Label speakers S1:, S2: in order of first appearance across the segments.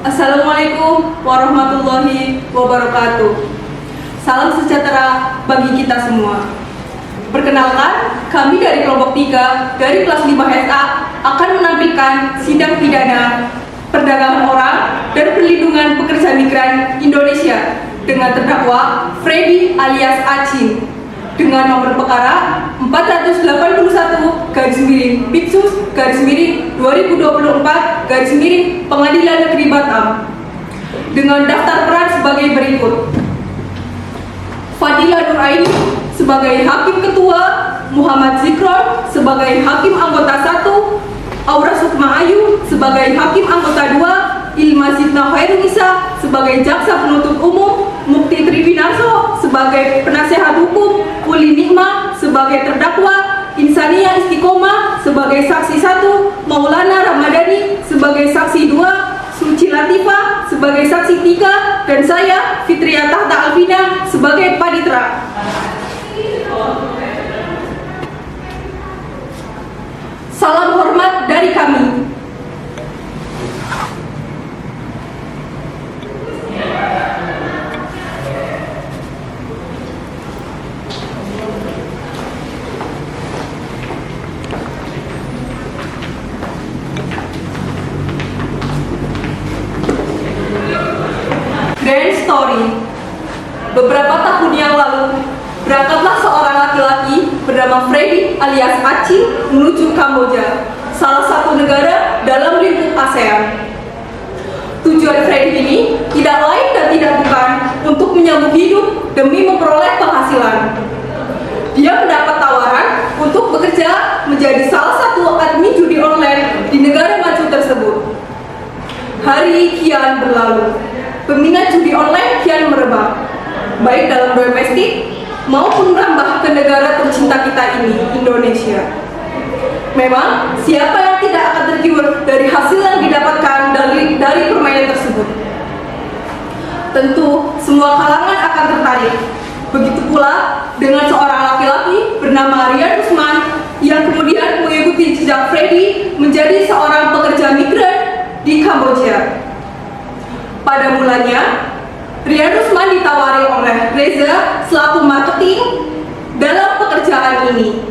S1: Assalamualaikum warahmatullahi wabarakatuh. Salam sejahtera bagi kita semua. Perkenalkan, kami dari kelompok 3 dari kelas 5 SA akan menampilkan sidang pidana perdagangan orang dan perlindungan pekerja migran Indonesia dengan terdakwa Freddy alias Acin dengan nomor perkara 480-Pidsus-2024 Pengadilan Negeri Batam dengan daftar peran sebagai berikut: Fadila Nuraini sebagai Hakim Ketua, Muhammad Zikron sebagai Hakim Anggota 1, Aura Sukma Ayu sebagai Hakim Anggota 2, Ilma Zidna Khairunisa sebagai Jaksa Penuntut Umum, Mukti Triwinarso sebagai Penasehat Hukum, Uli Nikma sebagai terdakwa, Insania Istiqomah sebagai Saksi 1, Maulana Ramadhani sebagai Saksi 2, Suci Latifah sebagai Saksi 3, dan saya, Fitria Tahta Alvina, sebagai Panitera. Salam hormat dari kami. Grand story. Beberapa tahun yang lalu, berangkatlah seorang laki-laki bernama Freddy alias Acin menuju Kamboja, salah satu negara dalam lingkup ASEAN. Tujuan Freddy ini tidak lain dan tidak bukan untuk menyambung hidup demi memperoleh penghasilan. Dia mendapat tawaran untuk bekerja menjadi salah satu admin judi online di negara maju tersebut. Hari kian berlalu, peminat judi online kian merebak, baik dalam domestik maupun merambah ke negara tercinta kita ini, Indonesia. Memang, siapa yang tidak akan tergiur dari hasil yang didapatkan dari permainan tersebut? Tentu, semua kalangan akan tertarik. Begitu pula dengan seorang laki-laki bernama Rian Rusman yang kemudian mengikuti jejak Freddy menjadi seorang pekerja migran di Kamboja. Pada mulanya, Rian Rusman ditawari oleh Reza selaku marketing dalam pekerjaan ini.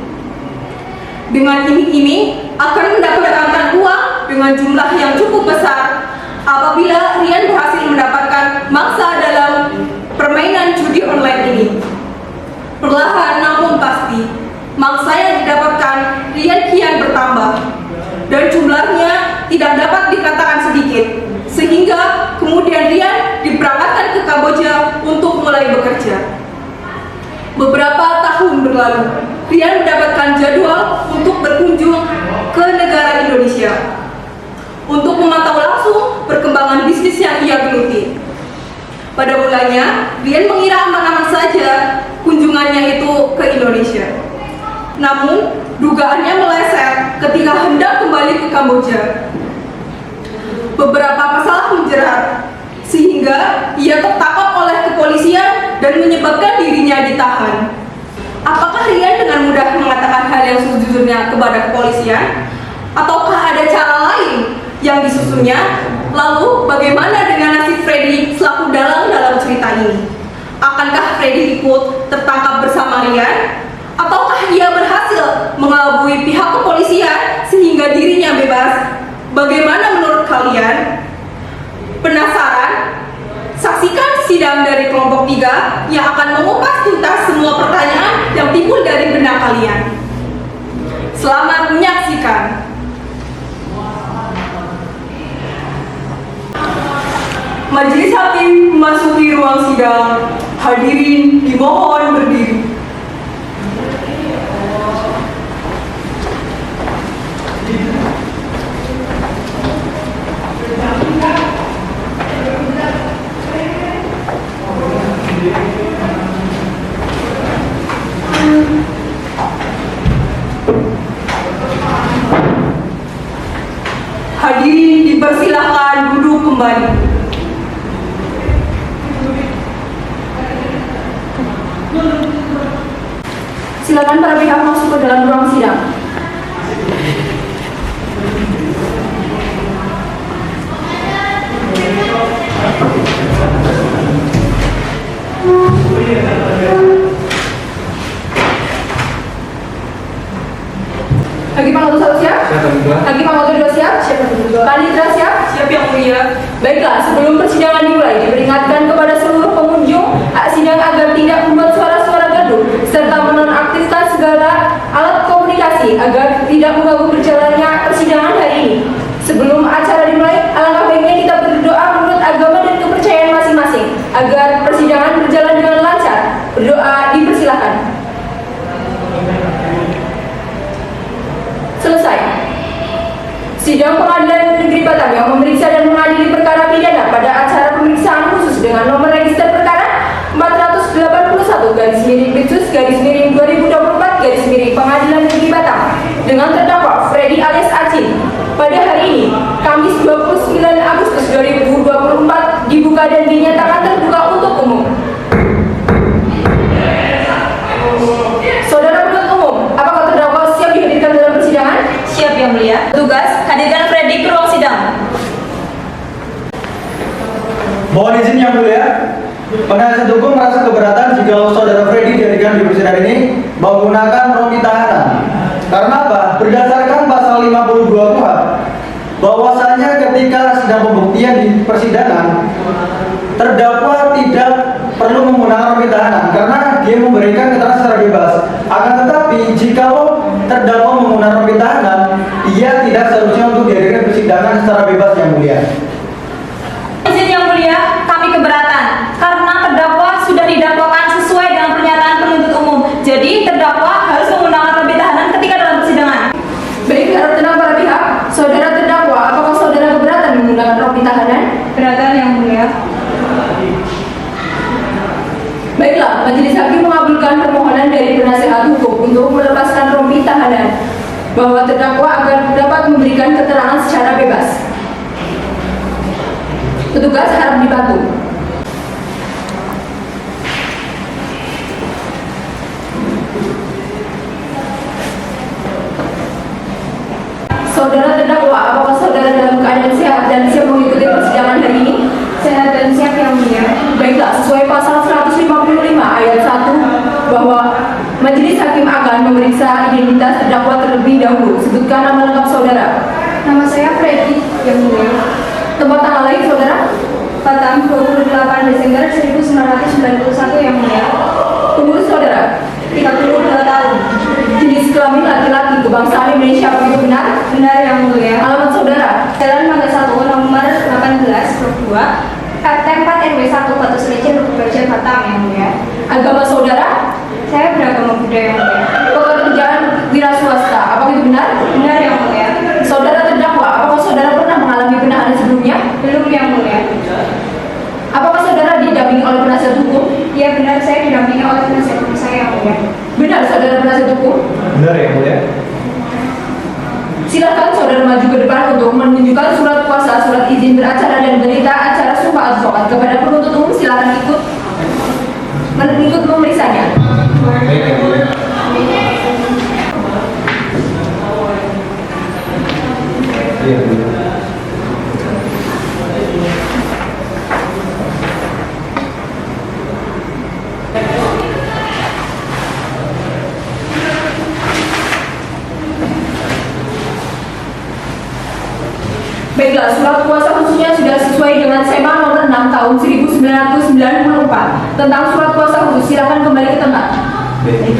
S1: Dengan iming-iming akan mendapatkan uang dengan jumlah yang cukup besar apabila Rian berhasil mendapatkan mangsa dalam permainan judi online ini. Perlahan namun pasti, mangsa yang didapatkan Rian kian bertambah dan jumlahnya tidak dapat dikatakan sedikit, sehingga kemudian Rian diberangkatkan ke Kamboja untuk mulai bekerja. Beberapa tahun berlalu, Rian mendapatkan jadwal untuk berkunjung ke negara Indonesia untuk memantau langsung perkembangan bisnis yang ia geluti. Pada mulanya, Rian mengira aman-aman saja kunjungannya itu ke Indonesia. Namun, dugaannya meleset ketika hendak kembali ke Kamboja. Beberapa masalah menjerat, sehingga ia tertangkap oleh kepolisian dan menyebabkan dirinya ditahan. Apakah Rian dengan mudah mengatakan hal yang sejujurnya kepada kepolisian? Ataukah ada cara lain yang disusunnya? Lalu bagaimana dengan nasib Freddy selaku dalang dalam cerita ini? Akankah Freddy ikut tertangkap bersama Rian? Ataukah ia berhasil mengelabui pihak kepolisian sehingga dirinya bebas? Bagaimana menurut kalian? Penasaran? Saksikan sidang dari kelompok 3 yang akan mengupas tuntas semua pertanyaan yang timbul dari benak kalian. Selamat menyaksikan. Majelis Hakim memasuki ruang sidang. Hadirin dimohon berdiri. Hadirin dipersilahkan duduk kembali. Silakan para pihak masuk ke dalam ruang sidang.
S2: Hakim Anggota 1 siap?
S3: Siap yang mulia.
S2: Hakim Anggota 2 siap?
S1: Siap yang mulia.
S2: Panitera siap?
S1: Siap yang mulia.
S2: Baiklah, sebelum persidangan dimulai, diperingatkan kepada seluruh pengunjung hak sidang agar tidak membuat suara-suara gaduh serta menonaktifkan segala alat komunikasi agar tidak mengganggu berjalannya persidangan hari ini. Sebelum acara dimulai, alangkah baiknya kita berdoa menurut agama dan kepercayaan masing-masing agar persidangan berjalan dengan lancar. Berdoa dipersilakan. Selesai. Sidang Pengadilan Negeri Batam yang memeriksa dan mengadili perkara pidana pada acara pemeriksaan khusus dengan nomor register perkara 481/Bitsus/2024/ Pengadilan Negeri Batam dengan terdakwa Freddy alias Acin pada hari ini, Kamis 29 Agustus 2024, dibuka dan dinyatakan terbuka untuk umum. Saudara penuntut umum, apakah terdakwa siap dihadirkan dalam persidangan?
S1: Siap yang mulia. Tugas, hadirkan Freddy ke ruang sidang.
S4: Mohon izin yang mulia, penasihat hukum merasa keberatan jika saudara Freddy dihadirkan di persidangan ini menggunakan rompi tahanan. Karena apa? Berdasarkan pasal 52 KUHP, bahwasanya ketika sedang pembuktian di persidangan, terdakwa tidak perlu menggunakan rompi tahanan karena dia memberikan keterangan secara bebas. Akan tetapi jikalau terdakwa menggunakan rompi tahanan, dia tidak seharusnya untuk dihadirkan persidangan secara bebas yang mulia.
S1: Izin yang mulia, kami keberatan karena terdakwa sudah didakwakan sesuai dengan pernyataan penuntut umum. Jadi terdakwa harus menggunakan rompi tahanan ketika dalam persidangan.
S2: Baik, harap tenang para pihak. Saudara terdakwa, apakah saudara keberatan menggunakan rompi tahanan?
S1: Keberatan yang mulia.
S2: Baiklah, majelis hakim mengabulkan permohonan dari penasihat hukum untuk melepaskan rompi tahanan bahwa terdakwa agar dapat memberikan keterangan secara bebas. Petugas harap dibantu. Saudara terdakwa, apakah saudara dalam keadaan sehat dan siap mengikuti persidangan hari ini?
S1: Sehat dan siap yang mulia.
S2: Baiklah, sesuai pasal 155 ayat 1 bahwa majelis hakim akan memeriksa identitas terdakwa terlebih dahulu. Sebutkan nama lengkap saudara.
S1: Nama saya Freddy yang mulia.
S2: Tempat tanggal lahir saudara?
S1: Batam 28 Desember 1991 yang mulia.
S2: Umur saudara?
S1: 32 tahun.
S2: Jenis kelamin laki-laki, kebangsaan Indonesia, begitu benar?
S1: Benar yang mulia.
S2: Alamat saudara?
S1: Jalan Mangga 1 nomor 18 Blok 2 RT 4 RW 1 Batu Selicin Baja Batam yang mulia.
S2: Agama saudara?
S1: Saya beragama Buddha yang mulia.
S2: Pekerjaan wira swasta, apakah itu benar?
S1: Benar yang mulia.
S2: Saudara terdakwa, apakah saudara pernah mengalami penahanan sebelumnya?
S1: Belum yang mulia.
S2: Apakah saudara didampingi oleh penasihat hukum?
S1: Ya benar, saya didampingi oleh penasihat hukum saya yang mulia.
S2: Benar saudara penasihat hukum?
S4: Benar yang mulia.
S2: Silakan saudara maju ke depan untuk menunjukkan surat kuasa, surat izin beracara dan berita acara sumpah advokat kepada penuntut umum. Silakan ikut memeriksanya.
S3: Baik yang mulia. Iya, mulia.
S2: Baiklah, surat kuasa khususnya sudah sesuai dengan SEMA nomor 6 tahun 1994 tentang surat kuasa khusus. Silakan kembali ke tempat.
S3: Baik.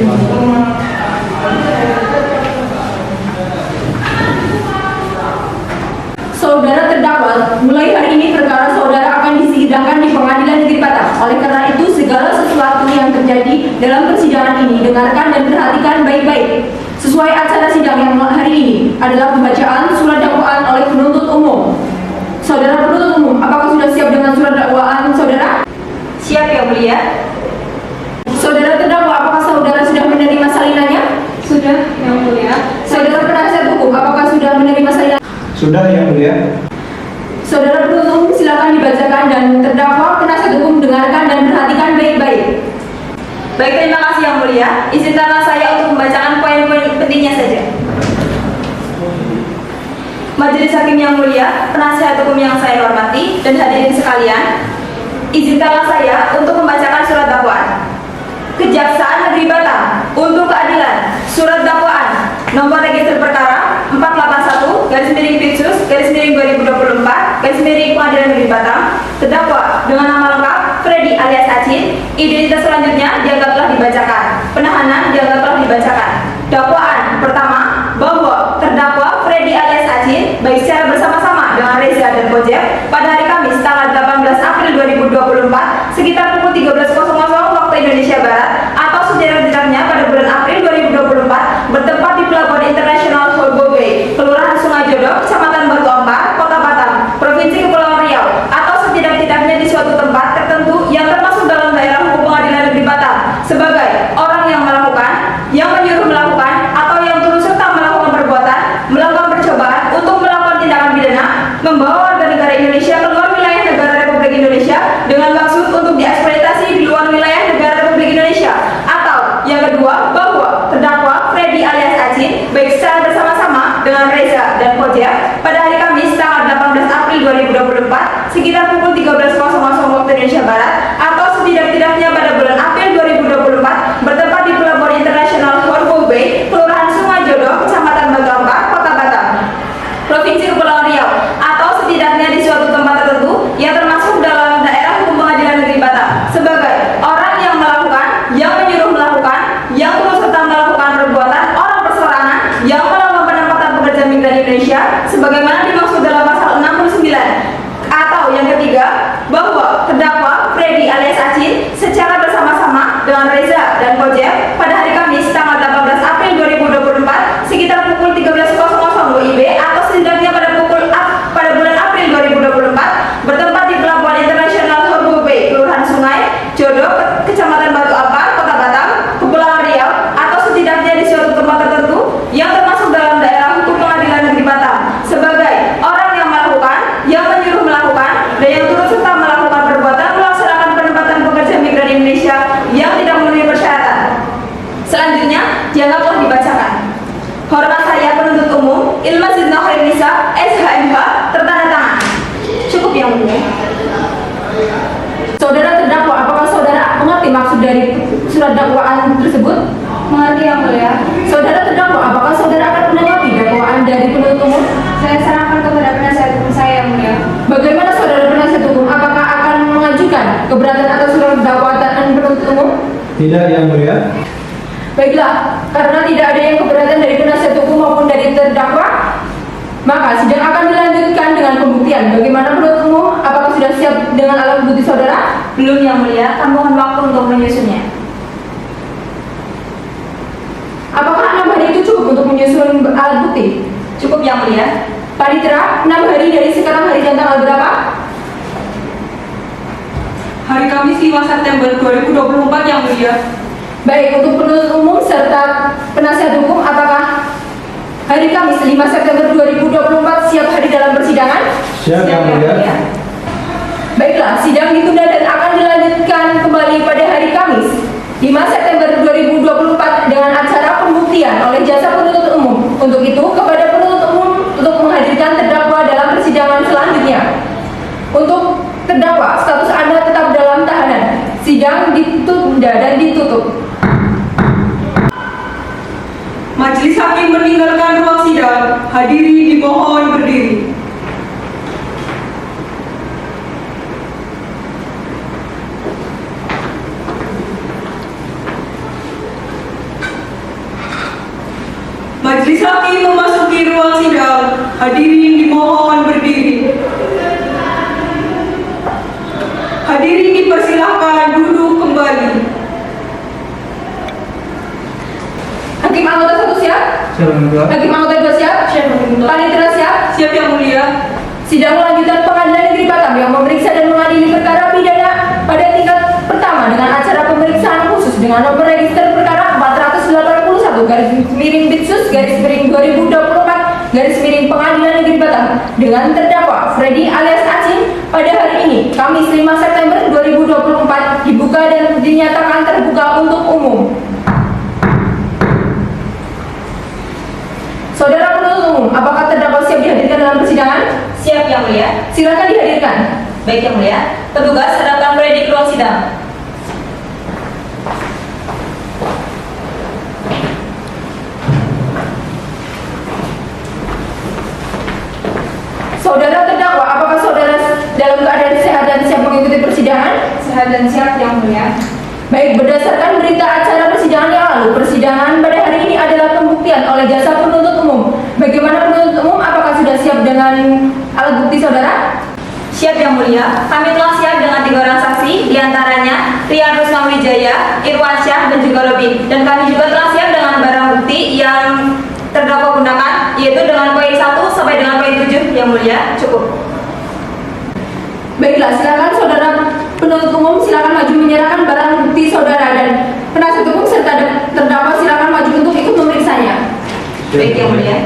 S2: Saudara terdakwa, mulai hari ini perkara saudara akan disidangkan di Pengadilan Negeri Batam. Oleh karena itu, segala sesuatu yang terjadi dalam persidangan ini dengarkan dan perhatikan baik-baik. Sesuai acara sidang yang hari ini adalah pembacaan surat dakwaan oleh penuntut umum. Saudara penuntut umum, apakah sudah siap dengan surat dakwaan saudara?
S1: Siap yang mulia.
S2: Saudara terdakwa, apakah saudara sudah menerima salinannya?
S1: Sudah yang mulia.
S2: Saudara penasihat hukum, apakah sudah menerima salinan?
S4: Sudah yang mulia.
S2: Saudara penuntut umum, silakan dibacakan dan terdakwa penasihat hukum dengarkan dan perhatikan baik-baik.
S1: Baik, terima kasih yang mulia. Izinkanlah saya untuk membacakan poin-poin pentingnya saja. Majelis hakim yang mulia, penasihat hukum yang saya hormati, dan hadirin sekalian, izinkanlah saya untuk membacakan surat dakwaan. Kejaksaan Negeri Batam untuk keadilan, surat dakwaan nomor register perkara
S2: baik secara bersama-sama dengan Reza dan Kojek pada hari Kamis tanggal 18 April 2024 sekitar pukul 13.00 waktu Indonesia Barat atau setidak-tidaknya pada bulan April 2024 bertempat di Pelabuhan Internasional Horbo Bay, Kelurahan Sungai Jodoh, Kecamatan Batu Ampar, Kota Batam, Provinsi Kepulauan Riau, atau setidak-tidaknya di suatu tempat tertentu yang termasuk dalam daerah hukum Pengadilan Negeri Batam sebagai orang yang melakukan, yang menyuruh melakukan, atau yang turut serta melakukan perbuatan, melakukan percobaan untuk melakukan tindakan pidana, membawa warga negara Indonesia keluar wilayah negara Republik Indonesia dengan maksud untuk dieksploitasi di luar wilayah negara Republik Indonesia, atau yang kedua bahwa terdakwa Freddy alias Acin baik secara bersama-sama dengan Reza dan Kojek pada hari Kamis tanggal 18 April 2024 sekitar pukul 13.00 waktu Indonesia Barat atau setidak-tidaknya pada bulan April 2024 bertempat di Pelabuhan Internasional Horbo Bay, Kelurahan Sungai Jodoh, Kecamatan Batu Ampar, Kota Batam, Provinsi Kepulauan Riau, atau setidaknya di suatu tempat tertentu yang termasuk dalam daerah hukum Pengadilan Negeri Batam sebagai orang yang melakukan, yang menyuruh melakukan, yang turut serta melakukan perbuatan orang perseorangan yang melakukan penempatan pekerja migran Indonesia sebagaimana dimaksud dalam pasal 69, atau yang ketiga bahwa terdakwa Freddy alias Acin secara bersama-sama dengan Reza dan Kojek pada hari Kamis tanggal 18 April 2024 sekitar pukul 13.00 WIB atau setidaknya pada bulan April 2024 bertempat di Pelabuhan Internasional Horbo Bay, Kelurahan Sungai Jodoh, Kecamatan Batu Ampar, Kota Batam, Kepulauan Riau, atau setidaknya di suatu tempat tertentu yang termasuk dalam daerah hukum Pengadilan Negeri Batam sebagai orang yang melakukan, yang menyuruh melakukan, dan yang turut serta melakukan perbuatan melaksanakan penempatan pekerja migran Indonesia yang tidak memenuhi persyaratan. Selanjutnya, dianggap telah dibacakan. Hormat saya penuntut umum Ilma Zidna Khairunisa, SHMH, tertanda tangan. Cukup yang mulia. Saudara terdakwa, apakah saudara mengerti maksud dari surat dakwaan tersebut?
S1: Mengerti yang mulia.
S2: Saudara terdakwa, apakah saudara akan menanggapi dakwaan dari penuntut umum?
S1: Saya serahkan kepada penasihat hukum saya yang mulia.
S2: Bagaimana saudara penasihat hukum? Apakah akan mengajukan keberatan atas surat dakwaan penuntut umum?
S3: Tidak, yang mulia.
S2: Baiklah, karena tidak ada yang keberatan dari penasihat hukum maupun dari terdakwa, maka sidang akan dilanjutkan dengan pembuktian. Bagaimana penuntut umum? Apakah sudah siap dengan alat bukti saudara?
S1: Belum yang mulia, kami mohon waktu untuk menyusunnya.
S2: Apakah 6 hari itu cukup untuk menyusun alat bukti?
S1: Cukup yang mulia.
S2: Panitera, 6 hari dari sekarang hari dan tanggal berapa?
S1: Hari Kamis 5 September 2024 yang mulia.
S2: Baik, untuk penuntut umum serta penasihat hukum, apakah hari Kamis 5 September 2024 siap hadir dalam persidangan?
S3: Siap, yang mulia.
S2: Baiklah, sidang ditunda dan akan dilanjutkan kembali pada hari Kamis 5 September 2024 dengan acara pembuktian oleh jasa penuntut umum. Untuk itu, kepada penuntut umum untuk menghadirkan terdakwa dalam persidangan selanjutnya. Untuk terdakwa, status Anda tetap dalam tahanan. Sidang ditunda dan ditutup.
S1: Majelis Hakim meninggalkan ruang sidang. Hadiri dimohon berdiri. Majelis Hakim memasuki ruang sidang. Hadirin dimohon berdiri. Hadirin dipersilahkan duduk kembali.
S2: Hakim anggota 1 siap?
S3: Siap, yang mulia.
S2: Hakim anggota 2 siap? Panitera siap?
S1: Siap yang mulia.
S2: Sidang lanjutan Pengadilan Negeri Batam yang memeriksa dan mengadili perkara pidana pada tingkat pertama dengan acara pemeriksaan khusus dengan nomor register perkara 481 garis miring Bitsus garis miring 2024 garis miring Pengadilan Negeri Batam dengan terdakwa Freddy alias Acin pada hari ini Kamis 5 September 2024 dibuka dan dinyatakan terbuka untuk umum. Saudara penuntut umum, apakah terdakwa siap dihadirkan dalam persidangan?
S1: Siap yang mulia.
S2: Silakan dihadirkan.
S1: Baik yang mulia. Petugas datang Freddy ke ruang sidang.
S2: Saudara terdakwa, apakah saudara dalam keadaan sehat dan siap mengikuti persidangan?
S1: Sehat dan siap yang mulia.
S2: Baik, berdasarkan berita acara persidangan yang lalu, persidangan pada hari ini adalah pembuktian oleh jasa penuntut umum. Bagaimana penuntut umum? Apakah sudah siap dan dengan alat bukti saudara?
S5: Siap Yang Mulia, kami telah siap dengan 3 orang saksi, diantaranya Rian Rusman Wijaya, Irwansyah, dan juga Robin. Dan kami juga telah siap dengan barang bukti yang terdakwa gunakan, yaitu dengan poin 1 sampai dengan poin 7, Yang Mulia. Cukup.
S2: Baiklah, silakan saudara penuntut umum silakan maju menyerahkan barang bukti saudara, dan penasihat hukum serta terdakwa silakan maju untuk ikut memeriksanya.
S5: Baik Yang Mulia.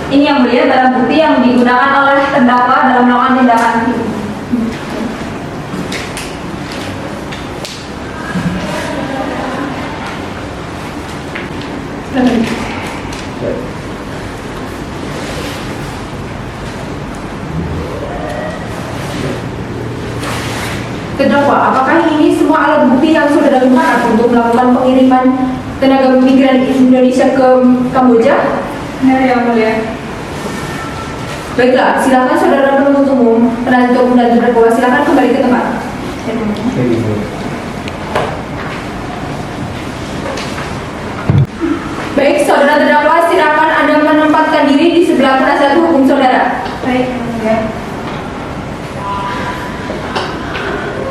S5: Ini Yang Mulia barang bukti yang digunakan oleh terdakwa dalam melakukan tindakan ini.
S2: Terdakwa, apakah ini semua alat bukti yang saudara gunakan untuk melakukan pengiriman tenaga migran Indonesia ke Kamboja?
S5: Benar Yang Mulia.
S2: Baiklah, silakan saudara penuntut umum, penasihat hukum dan terdakwa silakan kembali ke tempat. Baik, saudara terdakwa silakan Anda menempatkan diri di sebelah penasihat hukum saudara.
S5: Baik Yang Mulia.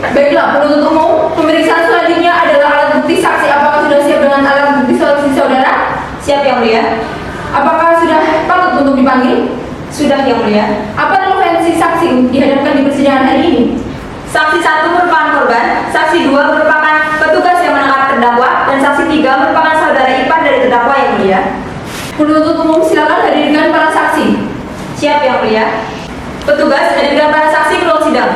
S2: Baiklah, penuntut umum, pemeriksaan selanjutnya adalah alat bukti saksi. Apakah sudah siap dengan alat bukti saksi saudara?
S5: Siap Yang Mulia.
S2: Apakah sudah patut untuk dipanggil?
S5: Sudah Yang Mulia.
S2: Apa relevansi saksi dihadapkan di persidangan hari ini?
S5: Saksi 1 merupakan korban, saksi 2 merupakan petugas yang menangkap terdakwa, dan saksi 3 merupakan saudara ipar dari terdakwa Yang Mulia.
S2: Penuntut umum silakan hadirkan para saksi.
S5: Siap Yang Mulia. Petugas hadirkan para saksi ke ruang sidang.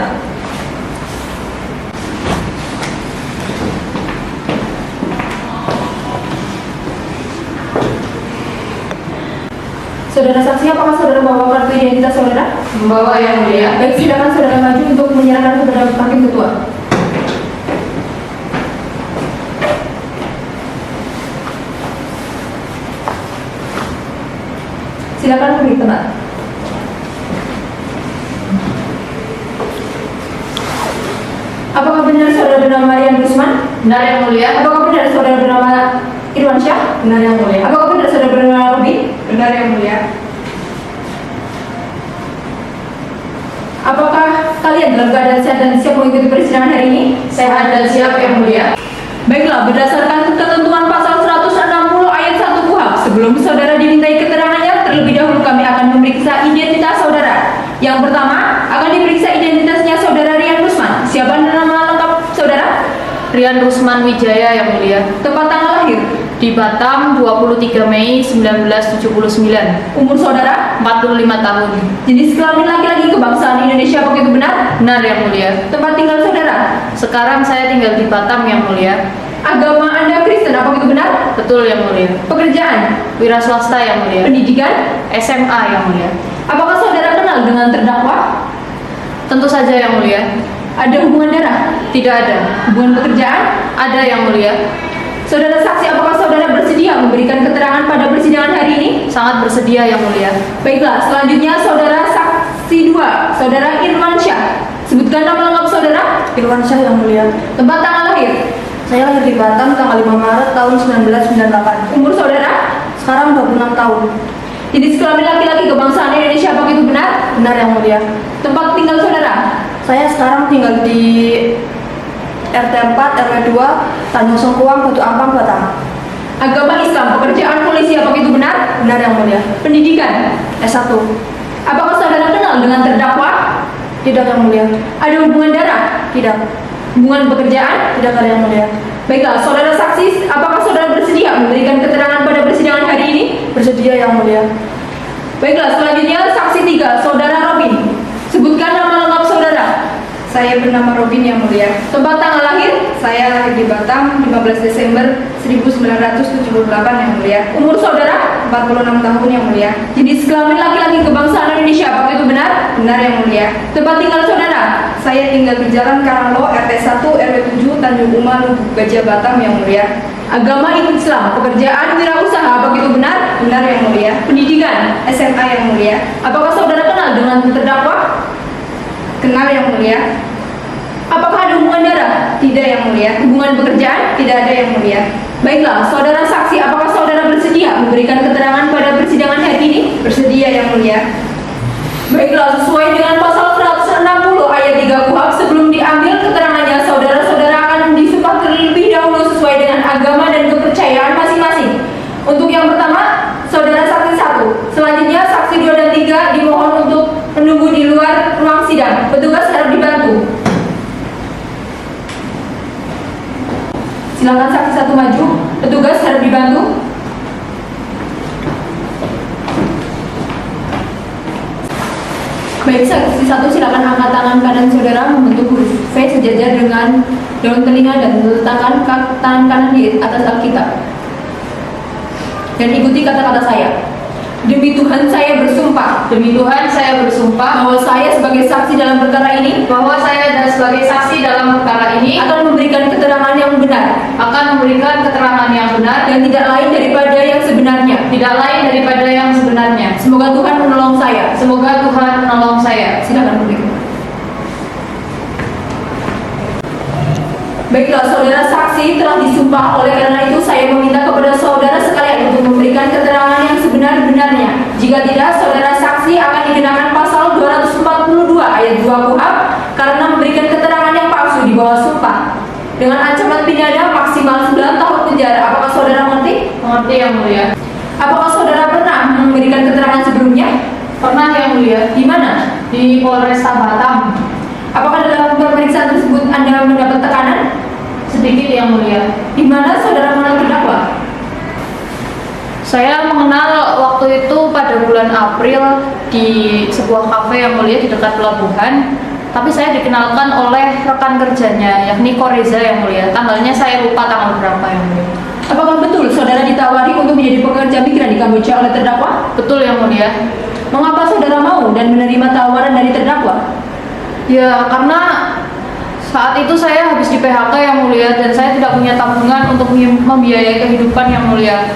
S2: Saudara saksi, apakah saudara membawa kartu identitas saudara?
S5: Membawa Yang Mulia.
S2: Baik, silakan saudara maju untuk menyerahkan kepada hakim ketua. Silakan beri tempat. Apakah benar saudara bernama Rian Rusman?
S5: Benar Yang Mulia.
S2: Apakah benar saudara bernama Irwansyah?
S5: Benar Yang Mulia.
S2: Apakah benar saudara bernama Robin?
S5: Benar Yang Mulia.
S2: Apakah kalian dalam keadaan sehat dan siap mengikuti persidangan hari ini?
S5: Sehat dan siap Yang Mulia.
S2: Baiklah, berdasarkan ketentuan pasal 160 ayat 1 KUHP, sebelum saudara dimintai keterangannya, terlebih dahulu kami akan memeriksa identitas saudara. Yang pertama, akan diperiksa identitasnya saudara Rian Rusman. Siapa nama lengkap saudara?
S6: Rian Rusman Wijaya Yang Mulia.
S2: Tempat tanggal lahir,
S6: Di Batam 23 Mei 1979.
S2: umur saudara,
S6: 45 tahun.
S2: jenis kelamin laki-laki, kebangsaan Indonesia, apakah itu benar?
S6: Benar Yang Mulia.
S2: Tempat tinggal saudara,
S6: Sekarang saya tinggal di Batam Yang Mulia.
S2: agama Anda Kristen, apakah itu benar?
S6: Betul Yang Mulia.
S2: Pekerjaan,
S6: Wira swasta Yang Mulia.
S2: pendidikan,
S6: SMA Yang Mulia.
S2: apakah saudara kenal dengan terdakwa?
S6: Tentu saja Yang Mulia.
S2: Ada hubungan darah?
S6: Tidak ada.
S2: Hubungan pekerjaan?
S6: Ada Yang Mulia.
S2: Saudara saksi, apakah saudara bersedia memberikan keterangan pada persidangan hari ini?
S6: Sangat bersedia Yang Mulia.
S2: Baiklah, selanjutnya saudara saksi 2, saudara Irwansyah. Sebutkan nama lengkap saudara,
S5: Irwansyah Yang Mulia.
S2: tempat tanggal lahir,
S5: Saya lahir di Batam tanggal 5 Maret tahun 1998.
S2: umur saudara,
S5: Sekarang 26 tahun.
S2: jenis kelamin laki-laki, kebangsaan Indonesia, apakah itu benar?
S5: Benar Yang Mulia.
S2: Tempat tinggal saudara,
S5: Saya sekarang tinggal di RT 4 RW 2 Tanjung Sengkuang, Batu Ampang, Batam.
S2: agama Islam, pekerjaan polisi, apakah itu benar?
S5: Benar Yang Mulia.
S2: Pendidikan,
S5: S1.
S2: apakah saudara kenal dengan terdakwa?
S5: Tidak Yang Mulia.
S2: Ada hubungan darah?
S5: Tidak.
S2: Hubungan pekerjaan?
S5: Tidak ada Yang Mulia.
S2: Baiklah, saudara saksi, apakah saudara bersedia memberikan keterangan pada persidangan hari ini?
S5: Bersedia Yang Mulia.
S2: Baiklah, selanjutnya saksi 3, saudara Robin. Sebutkan nama lengkap saudara,
S5: Saya bernama Robin Yang Mulia.
S2: tempat tanggal lahir,
S5: Saya lahir di Batam 15 Desember 1978 Yang Mulia.
S2: umur saudara,
S5: 46 tahun Yang Mulia.
S2: jenis kelamin laki-laki, kebangsaan Indonesia, apakah itu benar?
S5: Benar Yang Mulia.
S2: Tempat tinggal saudara,
S5: Saya tinggal di Jalan Karanglo RT 1 RW 7 Tanjung Uma Lubuk Gajah Batam Yang Mulia.
S2: agama Islam, pekerjaan wirausaha, apakah itu benar?
S5: Benar Yang Mulia.
S2: Pendidikan,
S5: SMA Yang Mulia.
S2: apakah saudara kenal dengan terdakwa?
S5: Kenal Yang Mulia.
S2: Apakah ada hubungan darah? Tidak yang mulia. Hubungan pekerjaan? Tidak ada yang mulia. Baiklah, saudara saksi, apakah saudara bersedia memberikan keterangan pada persidangan hari ini? Bersedia yang mulia. Baiklah, sesuai dengan pasal 160 ayat 3 KUHP, sebelum diambil keterangannya, saudara-saudara akan disumpah terlebih dahulu sesuai dengan agama dan kepercayaan masing-masing. Untuk yang pertama, saudara saksi 1. Selanjutnya, saksi 2 dan 3 dimohon untuk menunggu di luar ruang sidang. Petugas harap dibantu. Silakan saksi 1 maju. Petugas harap dibantu. Baik, saksi 1 silakan angkat tangan kanan saudara membentuk huruf V sejajar dengan daun telinga dan letakkan tangan kanan di atas Alkitab. Dan ikuti kata-kata saya. Demi Tuhan saya bersumpah.
S6: Demi Tuhan saya bersumpah
S2: Bahwa saya sebagai saksi dalam perkara ini
S6: bahwa saya dan sebagai saksi dalam perkara ini
S2: akan memberikan keterangan yang benar
S6: akan memberikan keterangan yang benar
S2: dan tidak lain daripada yang sebenarnya.
S6: tidak lain daripada yang sebenarnya.
S2: Semoga Tuhan menolong saya.
S6: Semoga Tuhan menolong saya.
S2: Silakan publik. Baiklah, saudara saksi telah disumpah. Oleh karena itu saya meminta kepada saudara sekalian untuk memberikan keterangan yang sebenar-benarnya. Jika tidak, saudara saksi akan dikenakan pasal 242 ayat 2 KUHP karena memberikan keterangan yang palsu di bawah sumpah dengan ancaman pidana maksimal 9 tahun penjara. Apakah saudara mengerti?
S6: Mengerti yang mulia.
S2: Apakah saudara pernah memberikan keterangan sebelumnya?
S6: Pernah yang mulia.
S2: Di mana?
S6: Di Polresta Batam.
S2: Apakah dalam pemeriksaan tersebut Anda mendapat tekanan?
S6: Sedikit yang mulia.
S2: Di mana saudara mengenal terdakwa?
S6: Saya mengenal waktu itu pada bulan April di sebuah kafe yang mulia di dekat pelabuhan. Tapi saya dikenalkan oleh rekan kerjanya, yakni Koreza yang mulia. Tanggalnya saya lupa tanggal berapa yang mulia.
S2: Apakah betul saudara ditawari untuk menjadi pekerja migran di Kamboja oleh terdakwa?
S6: Betul yang mulia.
S2: Mengapa saudara mau dan menerima tawaran dari terdakwa?
S6: Ya, karena saat itu saya habis di PHK yang mulia dan saya tidak punya tabungan untuk membiayai kehidupan yang mulia.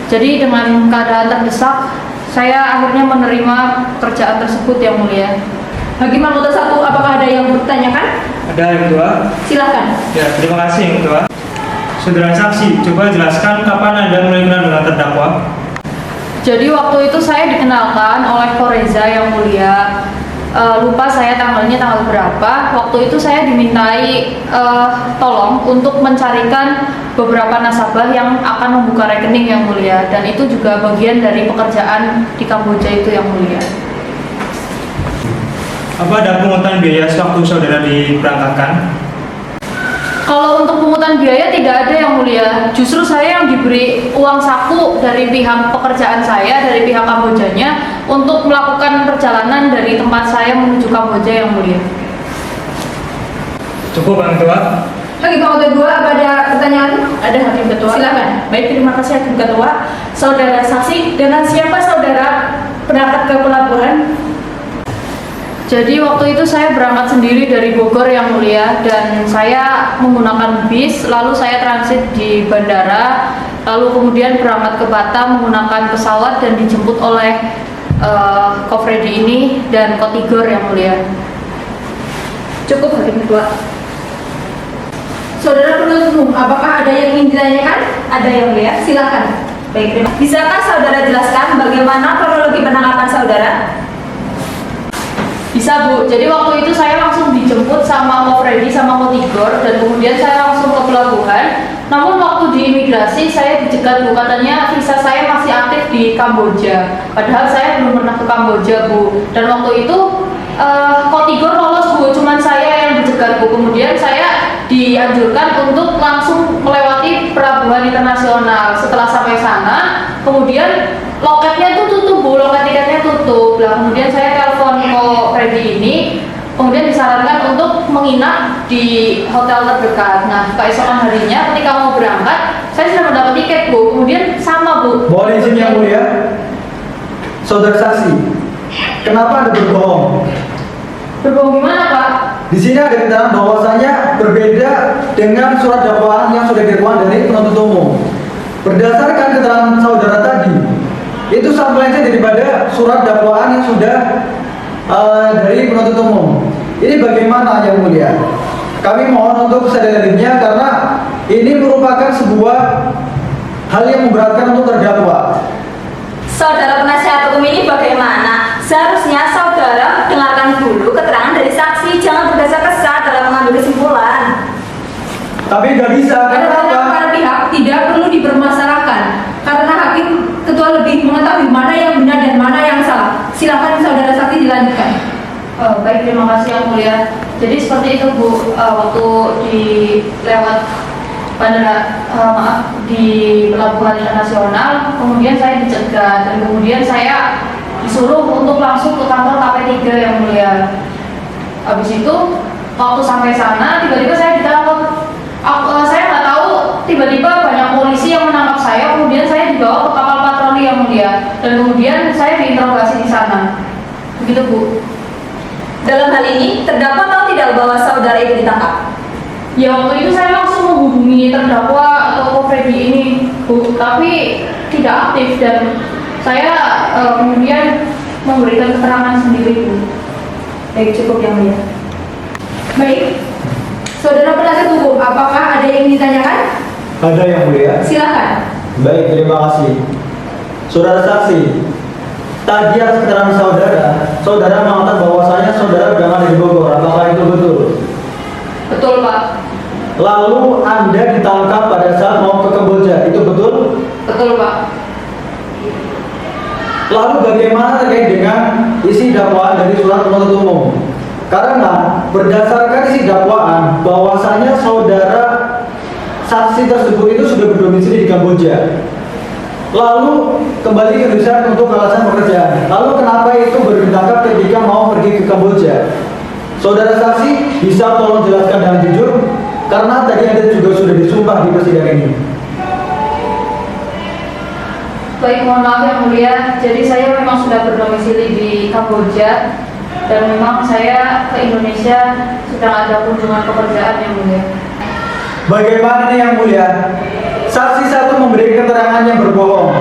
S6: Jadi dengan keadaan terdesak, saya akhirnya menerima pekerjaan tersebut yang mulia.
S2: Hakim anggota 1, apakah ada yang bertanyakan?
S7: Ada yang kedua.
S2: Silahkan.
S7: Ya, terima kasih yang kedua. Saudara saksi, coba jelaskan kapan Anda mulai kenal dengan terdakwa?
S6: Jadi waktu itu saya dikenalkan oleh Koreza yang mulia. Lupa saya tanggalnya berapa. Waktu itu saya dimintai tolong untuk mencarikan beberapa nasabah yang akan membuka rekening yang mulia, dan itu juga bagian dari pekerjaan di Kamboja itu yang mulia.
S7: Apa ada pungutan biaya sewaktu saudara diberangkatkan?
S6: Kalau untuk pungutan biaya tidak ada yang mulia. Justru saya yang diberi uang saku dari pihak pekerjaan saya, dari pihak Kambojanya, untuk melakukan perjalanan dari tempat saya menuju Kamboja yang mulia.
S7: Cukup yang kedua.
S2: Hakim anggota 2, apa ada pertanyaan?
S8: Ada Hakim Ketua.
S2: Silakan.
S8: Baik, terima kasih Hakim Ketua. Saudara saksi, dengan siapa saudara berangkat ke pelabuhan?
S6: Jadi waktu itu saya berangkat sendiri dari Bogor yang mulia, dan saya menggunakan bis, lalu saya transit di bandara, lalu kemudian berangkat ke Batam menggunakan pesawat dan dijemput oleh Ko Freddy ini dan Ko Tigor yang mulia.
S2: Cukup Hakim Ketua. Saudara penuntut umum, apakah ada yang ingin ditanyakan?
S5: Ada yang mulia?
S2: Silakan.
S5: Baik, terima kasih. Bisakah saudara jelaskan bagaimana kronologi penangkapan saudara?
S6: Bisa Bu, jadi waktu itu saya langsung dijemput sama Ko Freddy sama Ko Tigor, dan kemudian saya langsung ke pelabuhan. Namun waktu di imigrasi saya dicegat Bu, katanya visa saya masih aktif di Kamboja, padahal saya belum pernah ke Kamboja Bu. Dan waktu itu Ko Tigor lolos Bu, cuman saya yang dicegat Bu. Kemudian saya dianjurkan untuk langsung melewati pelabuhan internasional. Setelah sampai sana, kemudian loketnya itu tutup Bu, loket tiketnya tutup. Nah, kemudian saya telepon Ko Freddy ini, kemudian disarankan untuk menginap di hotel terdekat. Nah, keesokan harinya ketika mau berangkat, saya sudah mendapat tiket Bu. Kemudian sama Bu.
S4: Mohon izin yang mulia, saudara saksi, kenapa Anda berbohong?
S6: Berbohong gimana Pak?
S4: Di sini ada keterangan bahwasanya berbeda dengan surat dakwaan yang sudah dikeluarkan dari penuntut umum. Berdasarkan keterangan saudara tadi, itu sampelnya daripada surat dakwaan yang sudah dari penuntut umum. Ini bagaimana yang mulia? kami mohon untuk kesadarannya karena ini merupakan sebuah hal yang memberatkan untuk terdakwa.
S5: Saudara penasihat hukum ini bagaimana? Seharusnya saudara dengarkan dulu keterangan dari saksi, jangan bergesa-gesa dalam mengambil kesimpulan.
S4: Tapi nggak bisa,
S2: Ada
S4: karena apa?
S2: para pihak tidak perlu dipermasalahkan karena hakim ketua lebih mengetahui mana yang benar dan mana yang salah. Silakan saudara saksi dilanjutkan.
S6: Baik, terima kasih yang mulia. Jadi seperti itu Bu, waktu di lewat bandara, di pelabuhan internasional, kemudian saya dicegat dan kemudian saya disuruh untuk langsung ke kantor KP3 yang mulia. Habis itu waktu sampai sana tiba-tiba saya ditangkap. Saya nggak tahu, tiba-tiba banyak polisi yang menangkap saya, kemudian saya dibawa ke kapal patroli yang mulia dan kemudian saya diinterogasi di sana. Begitu Bu.
S5: Dalam hal ini, terdakwa tahu tidak bahwa saudara itu ditangkap?
S6: Ya waktu itu saya langsung menghubungi terdakwa atau Freddy ini Bu, tapi tidak aktif dan saya kemudian memberikan keterangan sendiri Bu.
S5: Baik, cukup yang mulia.
S2: Baik, saudara penasihat hukum, apakah ada yang ditanyakan?
S3: Ada yang mulia.
S2: Silakan.
S3: Baik, terima kasih.
S4: Saudara saksi, tadi atas keterangan saudara mengatakan bahwasanya saudara berangkat dari Bogor. Apakah itu betul?
S6: Betul Pak.
S4: Lalu Anda ditangkap pada saat mau ke Kamboja, itu betul?
S6: Betul Pak.
S4: Lalu bagaimana terkait dengan isi dakwaan dari surat penuntut umum? Karena berdasarkan isi dakwaan bahwasanya saudara saksi tersebut itu sudah berdomisili di Kamboja, lalu kembali ke Indonesia untuk alasan pekerjaan. Lalu kenapa itu baru ditangkap ketika mau pergi ke Kamboja? Saudara saksi bisa tolong jelaskan dengan jujur, karena tadi Anda juga sudah disumpah di persidangan ini.
S6: Baik, mohon maaf yang mulia. Jadi saya memang sudah berdomisili di Kamboja dan memang saya ke Indonesia sedang ada kunjungan pekerjaan yang mulia.
S4: Bagaimana nih yang mulia? Saksi satu memberi keterangan yang berbohong.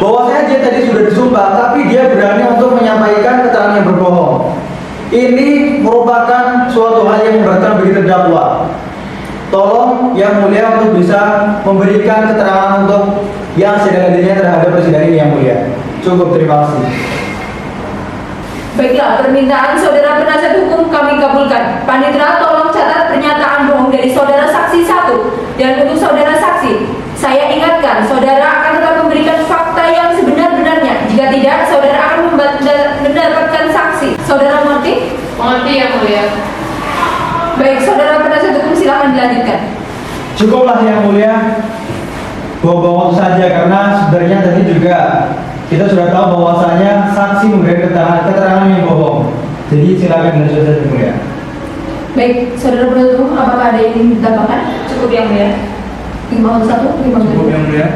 S4: Bahwasanya dia tadi sudah disumpah, tapi dia berani untuk menyampaikan keterangan yang berbohong. Ini merupakan suatu hal yang memberatkan bagi terdakwa. Tolong yang mulia untuk bisa memberikan keterangan untuk yang sedang-sedangnya terhadap persidangan ini yang mulia. Cukup, terima kasih.
S2: Baiklah, permintaan saudara penasihat hukum kami kabulkan. Panitera, tolong catat pernyataan bohong dari saudara saksi 1. Dan untuk saudara saksi, saya ingatkan, saudara akan tetap memberikan fakta yang sebenar-benarnya. Jika tidak, saudara akan mendapatkan saksi. Saudara mengerti?
S6: Mengerti yang mulia.
S2: Baik, saudara penasihat hukum silakan dilanjutkan.
S3: Cukuplah yang mulia. Bohong saja, karena sebenarnya tadi juga kita sudah tahu bahwasanya saksi memberikan keterangan yang bohong. Jadi silakan dilanjutkan saja yang mulia.
S2: Baik, saudara penuntut umum, apakah ada yang ingin ditambahkan?
S5: Cukup yang mulia.
S2: 501, 502.
S7: Cukup yang mulia.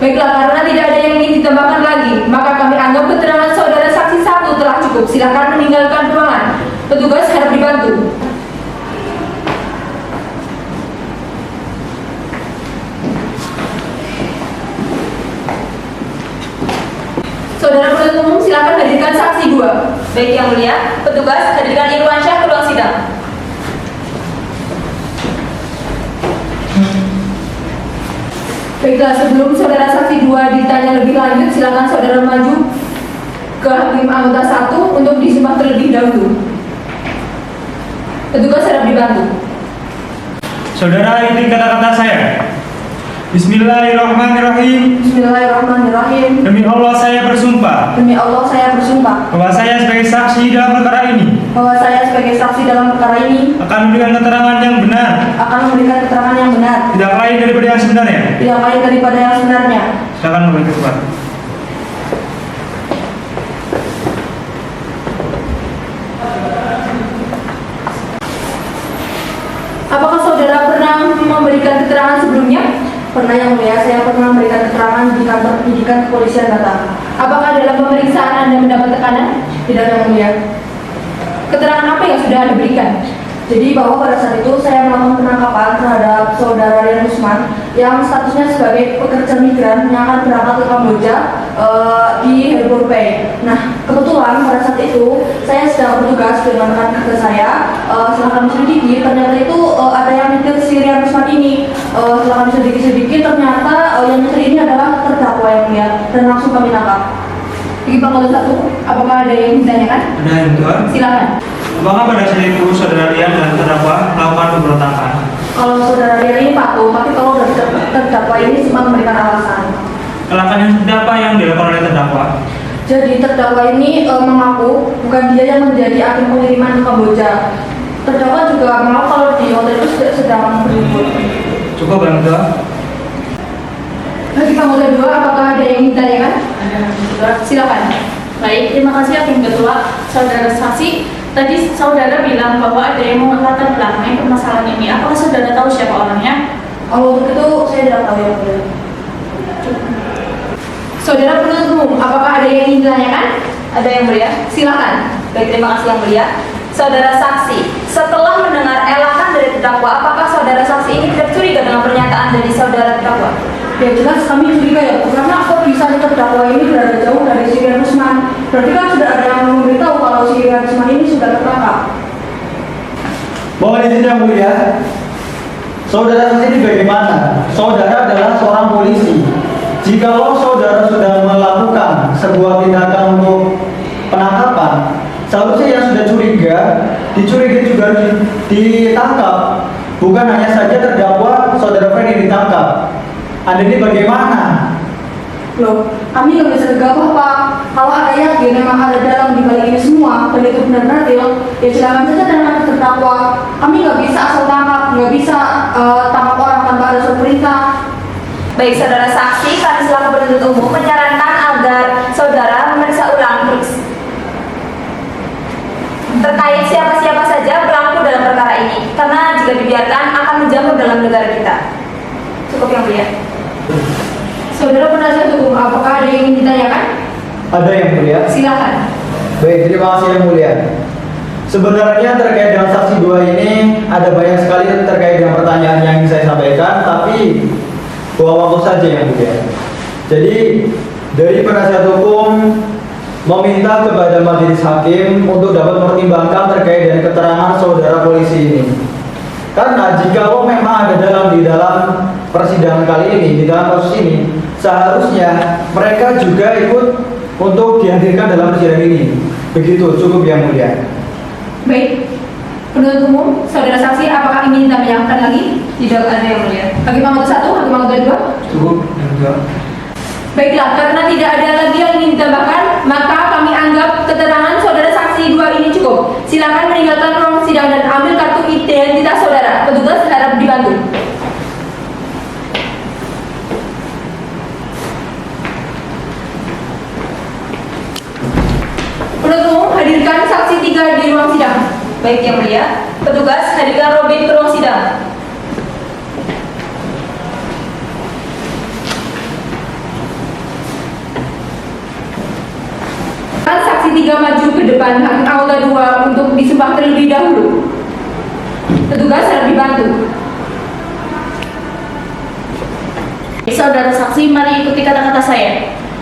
S2: Baiklah, karena tidak ada yang ingin ditambahkan lagi, maka kami anggap keterangan saudara saksi 1 telah cukup. Silakan meninggalkan ruangan. Petugas harap dibantu. Saudara penuntut umum, silakan hadirkan saksi 2.
S5: Baik yang mulia, petugas hadirkan Irwansyah ke ruang sidang.
S2: Baiklah, sebelum saudara saksi 2 ditanya lebih lanjut, silakan saudara maju ke hakim anggota 1 untuk disumpah terlebih dahulu. Petugas harap dibantu.
S7: Saudara, ini kata-kata saya. Bismillahirrahmanirrahim.
S2: Bismillahirrahmanirrahim.
S7: Demi Allah saya bersumpah
S2: Demi Allah saya bersumpah
S7: bahwa saya sebagai saksi dalam perkara ini
S2: bahwa saya sebagai saksi dalam perkara ini
S7: akan memberikan keterangan yang benar,
S2: akan memberikan keterangan yang benar,
S7: tidak lain daripada yang sebenarnya.
S2: tidak lain daripada yang sebenarnya.
S7: Silakan memberi keterangan.
S2: Apakah saudara pernah memberikan keterangan sebelumnya? Pernah yang mulia, saya pernah memberikan keterangan di kantor penyidikan kepolisian Batam. Apakah dalam pemeriksaan Anda mendapat tekanan? Tidak yang mulia. Keterangan apa yang sudah Anda berikan? Jadi bahwa pada saat itu saya melakukan penangkapan terhadap saudara Rian Usman yang statusnya sebagai pekerja migran yang akan berangkat ke Kamboja di Harbor Bay. Nah, kebetulan pada saat itu saya sedang bertugas dengan rekan kerja saya. Silahkan diselidiki, ternyata itu ada yang nyetir si Rian Rusman ini. Silahkan diselidiki, ternyata yang nyetir ini adalah terdakwa yang mulia, dan langsung kami tangkap. Bagi Bang satu, apakah ada yang ditanyakan?
S7: Ada yang Tuan?
S2: Silakan.
S7: Apakah pada saat itu saudara Rian dan terdakwa melakukan pemberontakan?
S2: Kalau saudara Rian ini patuh, tapi kalau dari terdakwa ini cuma memberikan alasan.
S7: Alasan yang seperti apa yang dilakukan oleh terdakwa?
S2: Jadi terdakwa ini mengaku bukan dia yang menjadi agen pengiriman ke Kamboja. Terdakwa juga mengaku kalau di hotel itu sedang berlibur.
S7: Cukup Bang Tuan?
S2: Bagi kamu kedua, apakah ada yang ditanyakan?
S6: Ada.
S2: Silakan.
S6: Baik, terima kasih Hakim Ketua. Saudara saksi, tadi saudara bilang bahwa ada yang melatar belakangi permasalahan ini. Apakah saudara tahu siapa orangnya?
S2: Kalau untuk itu saya tidak tahu yang mulia. Saudara penuntut umum, apakah ada yang ingin ditanyakan?
S5: Ada yang mulia?
S2: Silakan.
S5: Baik, terima kasih yang mulia. Saudara saksi, setelah mendengar elakan dari terdakwa, apakah saudara saksi ini tidak curiga dengan pernyataan dari saudara terdakwa?
S2: Ya jelas kami curiga ya, karena kok bisa terdakwa ini berada jauh dari si Rian Rusman. Berarti kan sudah ada yang memberitahu kalau si Rian Rusman ini sudah tertangkap.
S4: Mohon izin yang mulia. Saudara saksi ini bagaimana? Saudara adalah seorang polisi. Jikalau saudara sudah melakukan sebuah tindakan untuk penangkapan, seharusnya yang sudah curiga, dicurigai juga harus ditangkap. Bukan hanya saja terdakwa saudara Freddy ditangkap. Anda ini bagaimana?
S2: Loh, kami nggak bisa gegabah Pak. Kalau ada yakin memang ada dalam di balik ini semua dan itu benar-benar real, ya silakan saja dengan terdakwa. Kami nggak bisa asal tangkap, nggak bisa tangkap orang tanpa ada surat perintah.
S5: Baik, saudara saksi, kami selaku penuntut umum menyarankan agar saudara memeriksa ulang terkait siapa-siapa saja pelaku dalam perkara ini, karena jika dibiarkan akan menjamur dalam negara kita. Cukup yang mulia.
S2: Saudara penasihat hukum, apakah ada yang ingin ditanyakan?
S4: Ada yang mulia.
S2: Silakan.
S4: Baik, terima kasih yang mulia. Sebenarnya terkait dengan saksi dua ini ada banyak sekali terkait dengan pertanyaan yang ingin saya sampaikan, tapi bawa waktu saja yang mulia. Jadi dari penasihat hukum meminta kepada majelis hakim untuk dapat mempertimbangkan terkait dengan keterangan saudara polisi ini. Karena jika memang ada di dalam persidangan kali ini, di dalam kasus ini, seharusnya mereka juga ikut untuk dihadirkan dalam persidangan ini. Begitu, cukup yang mulia.
S2: Baik, penuntut umum, saudara saksi, apakah ingin ditanyakan lagi?
S5: Tidak ada yang mulia.
S2: Bagi Mahmud satu, bagi Mahmud dua.
S7: Cukup yang Tuan?
S2: Baiklah, karena tidak ada lagi yang ingin ditambahkan, maka kami anggap keterangan saudara saksi dua ini cukup. Silakan meninggalkan ruang sidang dan ambil kartu identitas saudara. Petugas harap dibantu. Penuntut umum, hadirkan saksi 3 di ruang sidang.
S5: Baik yang mulia. Petugas, hadirkan Robin ke ruang sidang.
S2: Saksi 3 maju ke depan hakim aula 2 untuk disumpah terlebih dahulu. Petugas harap dibantu.
S6: Saudara saksi, mari ikuti kata-kata saya.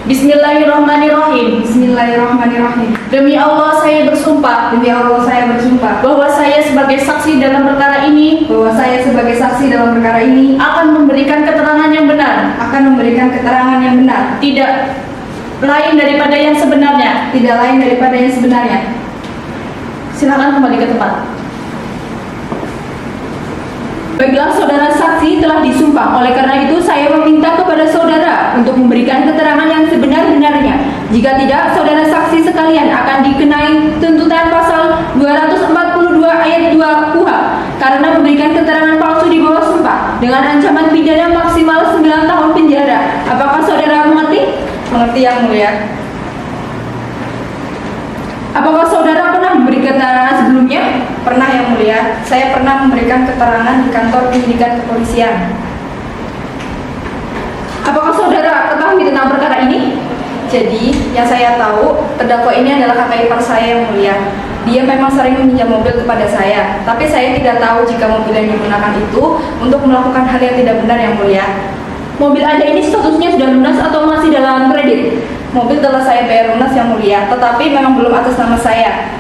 S6: Bismillahirrahmanirrahim.
S2: Bismillahirrahmanirrahim.
S6: Demi Allah saya bersumpah
S2: Demi Allah saya bersumpah
S6: bahwa saya sebagai saksi dalam perkara ini
S2: bahwa saya sebagai saksi dalam perkara ini
S6: akan memberikan keterangan yang benar,
S2: akan memberikan keterangan yang benar,
S6: tidak lain daripada yang sebenarnya.
S2: tidak lain daripada yang sebenarnya.
S6: Silakan kembali ke tempat.
S2: Baiklah, saudara saksi telah disumpah. Oleh karena itu, saya meminta kepada saudara untuk memberikan keterangan yang sebenar-benarnya. Jika tidak, saudara saksi sekalian akan dikenai tuntutan pasal 242 ayat 2 KUH karena memberikan keterangan palsu di bawah sumpah dengan ancaman pidana maksimal 9 tahun penjara. Apakah saudara mengerti?
S5: Mengerti yang mulia.
S2: Apakah saudara pernah memberi keterangan sebelumnya?
S5: Pernah yang mulia. Saya pernah memberikan keterangan di kantor penyidikan kepolisian.
S2: Apakah saudara ketahui tentang perkara ini?
S5: Jadi, yang saya tahu, terdakwa ini adalah kakak ipar saya yang mulia. Dia memang sering meminjam mobil kepada saya, tapi saya tidak tahu jika mobil yang digunakan itu untuk melakukan hal yang tidak benar yang mulia.
S2: Mobil Anda ini statusnya sudah lunas atau masih dalam kredit?
S8: Mobil telah saya bayar lunas yang mulia, tetapi memang belum atas nama saya.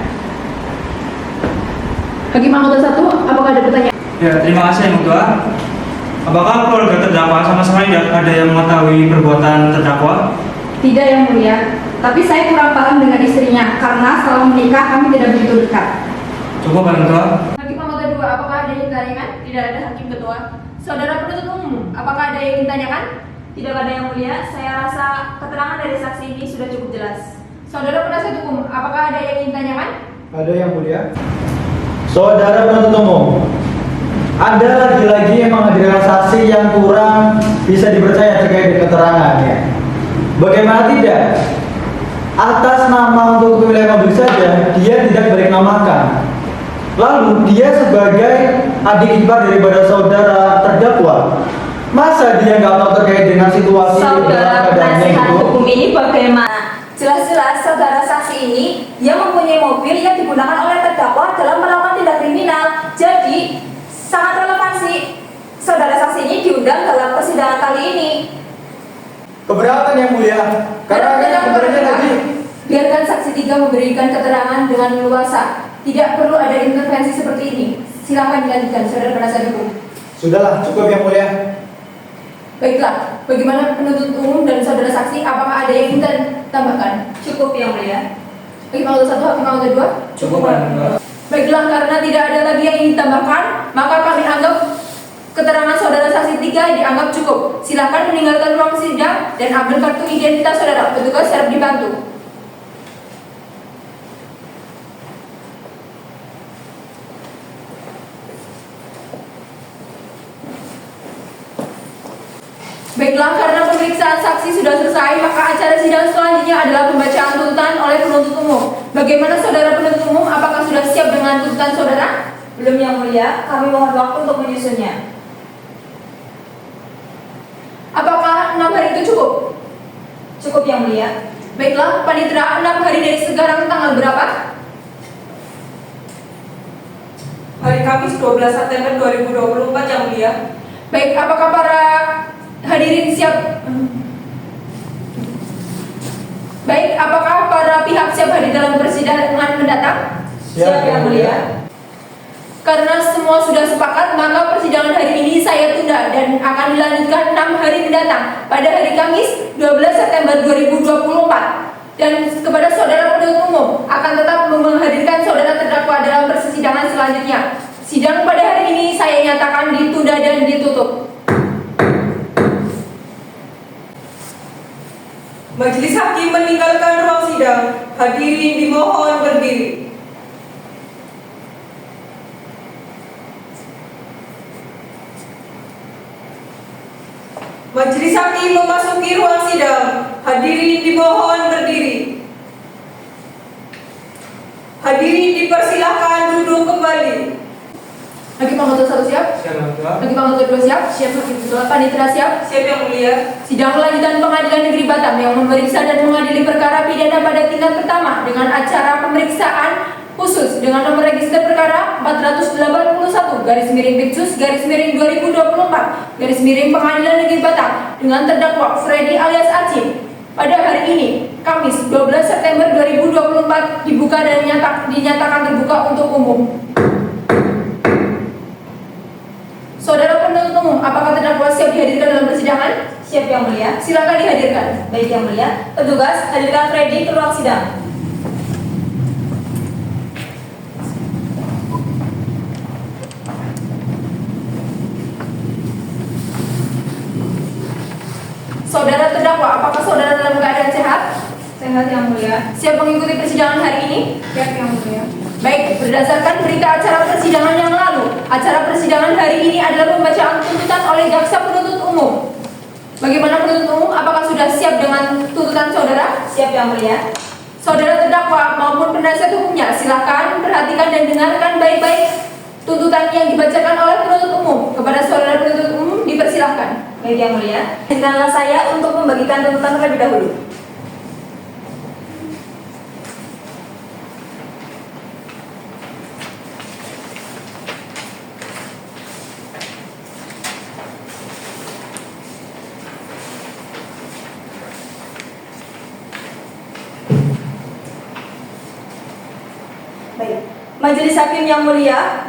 S2: Hakim anggota 1, apakah ada pertanyaan?
S7: Ya, terima kasih yang mulia. Apakah keluarga terdakwa sama sekali tidak ada yang mengetahui perbuatan terdakwa?
S8: Tidak yang mulia, tapi saya kurang paham dengan istrinya karena setelah menikah kami tidak begitu dekat.
S7: Cukup yang mulia.
S2: Hakim anggota 2, apakah ada yang ditanyakan? Tidak ada, Hakim Ketua. Saudara penuntut umum, apakah ada yang ditanyakan?
S5: Tidak ada yang mulia, saya rasa keterangan dari saksi ini sudah cukup jelas.
S2: Saudara penasihat hukum, apakah ada yang ditanyakan?
S3: Ada yang mulia. Saudara penuntut umum, ada lagi-lagi yang menghadirkan saksi yang kurang bisa dipercaya terkait dengan keterangannya. Bagaimana tidak? Atas nama untuk pemilihan mobil saja, dia tidak balik namakan. Lalu dia sebagai adik ipar daripada saudara terdakwa, masa dia nggak tahu terkait dengan situasi
S5: Saudara
S3: keadaannya
S5: penasihat
S3: itu?
S5: hukum ini bagaimana? Jelas-jelas saudara saksi ini yang mempunyai mobil yang digunakan oleh terdakwa dalam melakukan tindak kriminal. Jadi sangat relevansi saudara saksi ini diundang dalam persidangan kali ini.
S4: Keberatan yang mulia. Karena kan sebenarnya tadi
S2: Biarkan saksi 3 memberikan keterangan dengan leluasa. Tidak perlu ada intervensi seperti ini. Silakan dilanjutkan, saudara penasihat hukum.
S4: sudahlah cukup yang mulia.
S2: Baiklah, bagaimana penuntut umum dan saudara saksi? Apakah ada yang ingin tambahkan?
S5: Cukup yang mulia.
S2: Hakim anggota 1, hakim anggota 2.
S7: Cukup yang mulia.
S2: Baiklah, karena tidak ada lagi yang ingin ditambahkan, maka kami anggap keterangan saudara saksi 3 dianggap cukup. Silakan meninggalkan ruang sidang dan ambil kartu identitas saudara. Petugas harap dibantu. Baiklah, karena pemeriksaan saksi sudah selesai, maka acara sidang selanjutnya adalah pembacaan tuntutan oleh penuntut umum. Bagaimana saudara penuntut umum? Apakah sudah siap dengan tuntutan saudara?
S5: Belum yang mulia, kami mohon waktu untuk menyusunnya.
S2: Apakah 6 hari itu cukup?
S5: Cukup yang mulia.
S2: Baiklah, panitera, 6 hari dari sekarang tanggal berapa?
S1: Hari Kamis 12 September 2024 yang mulia.
S2: Baik, apakah para hadirin siap? Baik, apakah para pihak siap hadir dalam persidangan mendatang?
S5: Siap yang mulia.
S2: Karena semua sudah sepakat, maka persidangan hari ini saya tunda dan akan dilanjutkan 6 hari mendatang pada hari Kamis 12 September 2024. Dan kepada saudara penuntut umum akan tetap menghadirkan saudara terdakwa dalam persidangan selanjutnya. Sidang pada hari ini saya nyatakan ditunda dan ditutup.
S1: Majelis hakim meninggalkan ruang sidang. Hadirin dimohon berdiri. Majelis hakim memasuki ruang sidang. Hadirin dimohon berdiri. Hadirin dipersilahkan duduk kembali.
S2: Hakim anggota 1 siap?
S7: Siap yang mulia.
S2: Hakim anggota 2 siap? Siap, hakim ketua. Panitera siap?
S1: Siap yang mulia.
S2: Sidang lanjutan Pengadilan Negeri Batam yang memeriksa dan mengadili perkara pidana pada tingkat pertama dengan acara pemeriksaan khusus dengan nomor register perkara 481/Biksus/2024 Pengadilan Negeri Batam dengan terdakwa Freddy alias Acin pada hari ini Kamis 12 September 2024 dibuka dan dinyatakan terbuka untuk umum. Saudara penuntut umum, apakah terdakwa siap dihadirkan dalam persidangan?
S5: Siap yang mulia.
S2: Silakan dihadirkan.
S5: Baik yang mulia. Petugas, hadirkan Freddy ke ruang sidang.
S2: Saudara terdakwa, apakah saudara dalam keadaan sehat?
S5: Sehat yang mulia.
S2: Siap mengikuti persidangan hari ini?
S5: Siap yang mulia.
S2: Baik, berdasarkan berita acara persidangan yang lalu, acara persidangan hari ini adalah pembacaan tuntutan oleh jaksa penuntut umum. Bagaimana penuntut umum? Apakah sudah siap dengan tuntutan saudara?
S5: Siap yang mulia.
S2: Saudara terdakwa maupun penasihat hukumnya, silakan perhatikan dan dengarkan baik-baik tuntutan yang dibacakan oleh penuntut umum. Kepada saudara penuntut umum, dipersilahkan.
S5: Baik yang mulia. Izinkanlah saya untuk membagikan tuntutan terlebih dahulu. Majelis Hakim yang mulia,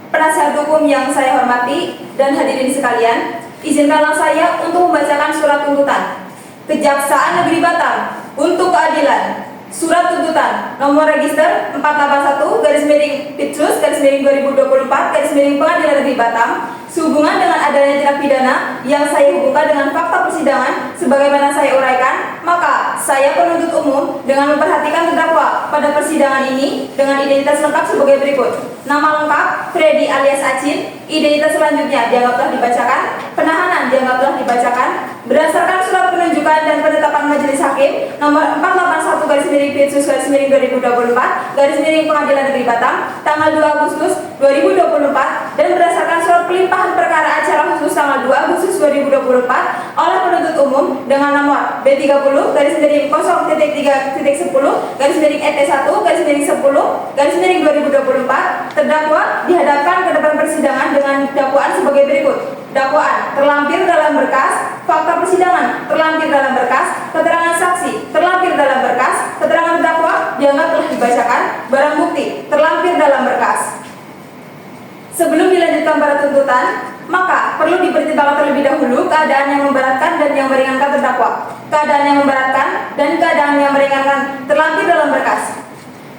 S5: penasihat hukum yang saya hormati, dan hadirin sekalian, izinkanlah saya untuk membacakan surat tuntutan. Kejaksaan Negeri Batam untuk keadilan. Surat tuntutan nomor register 481/Pitsus/2024/Pengadilan Negeri Batam sehubungan dengan adanya tindak pidana yang saya hubungkan dengan fakta persidangan sebagaimana saya uraikan, maka saya penuntut umum dengan memperhatikan terdakwa pada persidangan ini dengan identitas lengkap sebagai berikut. Nama lengkap Freddy alias Acin, identitas selanjutnya dianggap telah dibacakan, penahanan dianggap telah dibacakan, berdasarkan surat penunjukan dan penetapan Majelis Hakim nomor 481/Pitsus/2024/Pengadilan Negeri Batam tanggal 2 Agustus 2024 dan berdasarkan surat pelimpahan perkara acara khusus tanggal 2 Agustus 2024 oleh penuntut umum dengan nomor B30/0/ET1/10/10/2024 terdakwa dihadapkan ke depan persidangan dengan dakwaan sebagai berikut. Dakwaan terlampir dalam berkas, fakta persidangan terlampir dalam berkas, keterangan saksi terlampir dalam berkas, keterangan terdakwa dianggap telah dibacakan, barang bukti terlampir dalam berkas. Sebelum dilanjutkan pada tuntutan, maka perlu dipertimbangkan terlebih dahulu keadaan yang memberatkan dan yang meringankan terdakwa. Keadaan yang memberatkan dan keadaan yang meringankan terlampir dalam berkas.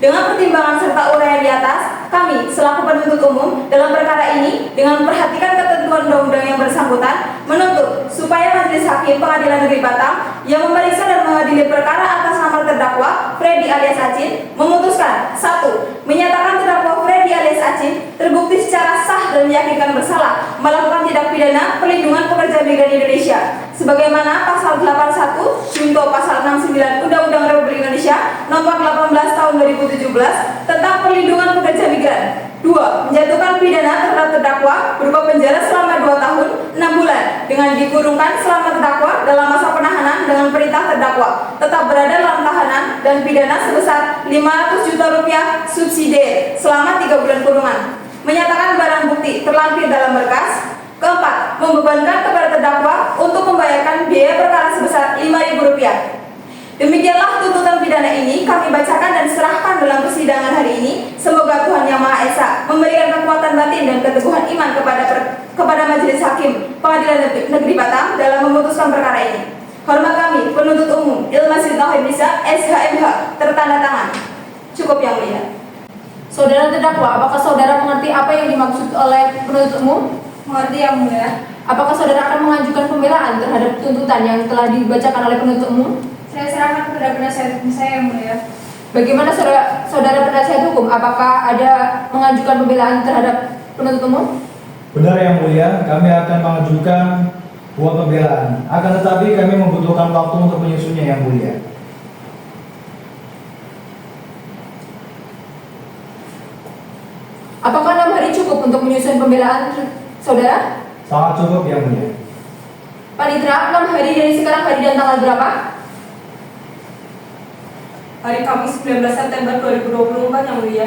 S5: Dengan pertimbangan serta uraian di atas, kami selaku penuntut umum dalam perkara ini dengan memperhatikan ketentuan undang-undang yang bersangkutan menuntut supaya Majelis Hakim Pengadilan Negeri Batam yang memeriksa dan mengadili perkara atas nama terdakwa Freddy alias Acin memutuskan 1. Menyatakan terdakwa Freddy alias Acin terbukti secara sah dan meyakinkan bersalah melakukan tindak pidana perlindungan pekerja migran Indonesia sebagaimana pasal 81 junto pasal 69 Undang-Undang Republik Indonesia nomor 18 tahun 2017 tentang perlindungan pekerja migran. 2. Menjatuhkan pidana terhadap terdakwa berupa penjara selama 2 tahun 6 bulan dengan dikurungkan selama terdakwa dalam masa penahanan dengan perintah terdakwa tetap berada dalam tahanan dan pidana sebesar 500 juta rupiah subsidi selama 3 bulan kurungan. Menyatakan barang bukti terlampir dalam berkas. Keempat, membebankan kepada terdakwa untuk membayarkan biaya perkara sebesar Rp5.000. Demikianlah tuntutan pidana ini kami bacakan dan serahkan dalam persidangan hari ini. Semoga Tuhan Yang Maha Esa memberikan kekuatan batin dan keteguhan iman kepada Majelis Hakim Pengadilan Negeri Batam dalam memutuskan perkara ini. Hormat kami, penuntut umum Ilmasid Tauhid Nisa, SHMH, tertanda tangan. Cukup yang mulia.
S2: Saudara terdakwa, apakah saudara mengerti apa yang dimaksud oleh penuntut umum?
S5: Mengerti yang mulia.
S2: Apakah saudara akan mengajukan pembelaan terhadap tuntutan yang telah dibacakan oleh penuntut umum?
S5: Saya serahkan kepada penasihat hukum saya yang mulia.
S2: Bagaimana saudara penasihat hukum? Apakah ada mengajukan pembelaan terhadap penuntut umum?
S3: Benar yang mulia, kami akan mengajukan buah pembelaan. Akan tetapi kami membutuhkan waktu untuk menyusunnya yang mulia.
S2: Apakah 6 hari cukup untuk menyusun pembelaan saudara?
S3: Sangat cukup yang mulia.
S2: Panitera, 6 hari dari sekarang hari dan tanggal berapa?
S1: Hari Kamis 19 September 2024 yang mulia.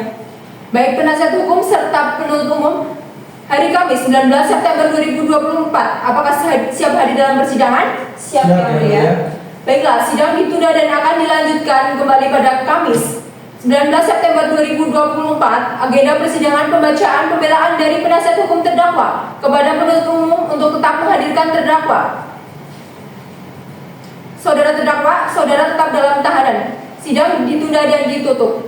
S2: Baik penasihat hukum serta penuntut umum, hari Kamis 19 September 2024, apakah siap hadir dalam persidangan?
S1: Siap yang mulia.
S2: Baiklah, sidang ditunda dan akan dilanjutkan kembali pada Kamis 19 September 2024. Agenda persidangan pembacaan pembelaan dari penasihat hukum terdakwa kepada penuntut umum untuk tetap menghadirkan terdakwa. Saudara terdakwa, saudara tetap dalam tahanan. Sidang ditunda dan ditutup.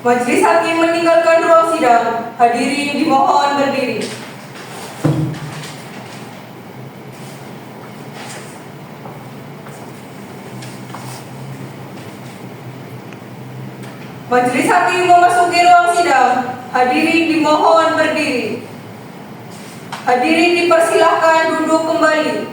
S1: Majelis Hakim meninggalkan ruang sidang. Hadirin dimohon berdiri. Majelis Hakim memasuki ruang sidang. Hadirin dimohon berdiri. Hadirin dipersilahkan duduk kembali.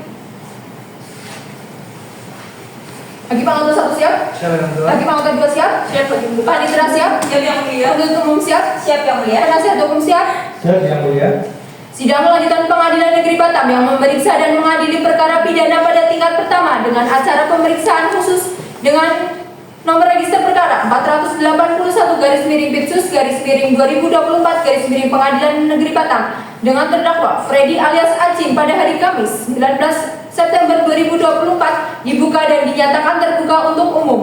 S2: Hakim anggota 1 siap?
S3: Siap yang mulia.
S2: Hakim anggota 2 siap?
S1: Siap Hakim.
S2: Panitera siap?
S1: Siap yang mulia.
S2: Penuntut umum siap?
S5: Siap yang mulia.
S2: Penasihat hukum siap?
S3: Siap yang mulia.
S2: Sidang lanjutan Pengadilan Negeri Batam yang memeriksa dan mengadili perkara pidana pada tingkat pertama dengan acara pemeriksaan khusus dengan Nomor register perkara 481 garis miring Bitsus garis miring 2024 garis miring Pengadilan Negeri Batam dengan terdakwa Freddy alias Acin pada hari Kamis 19 September 2024 dibuka dan dinyatakan terbuka untuk umum.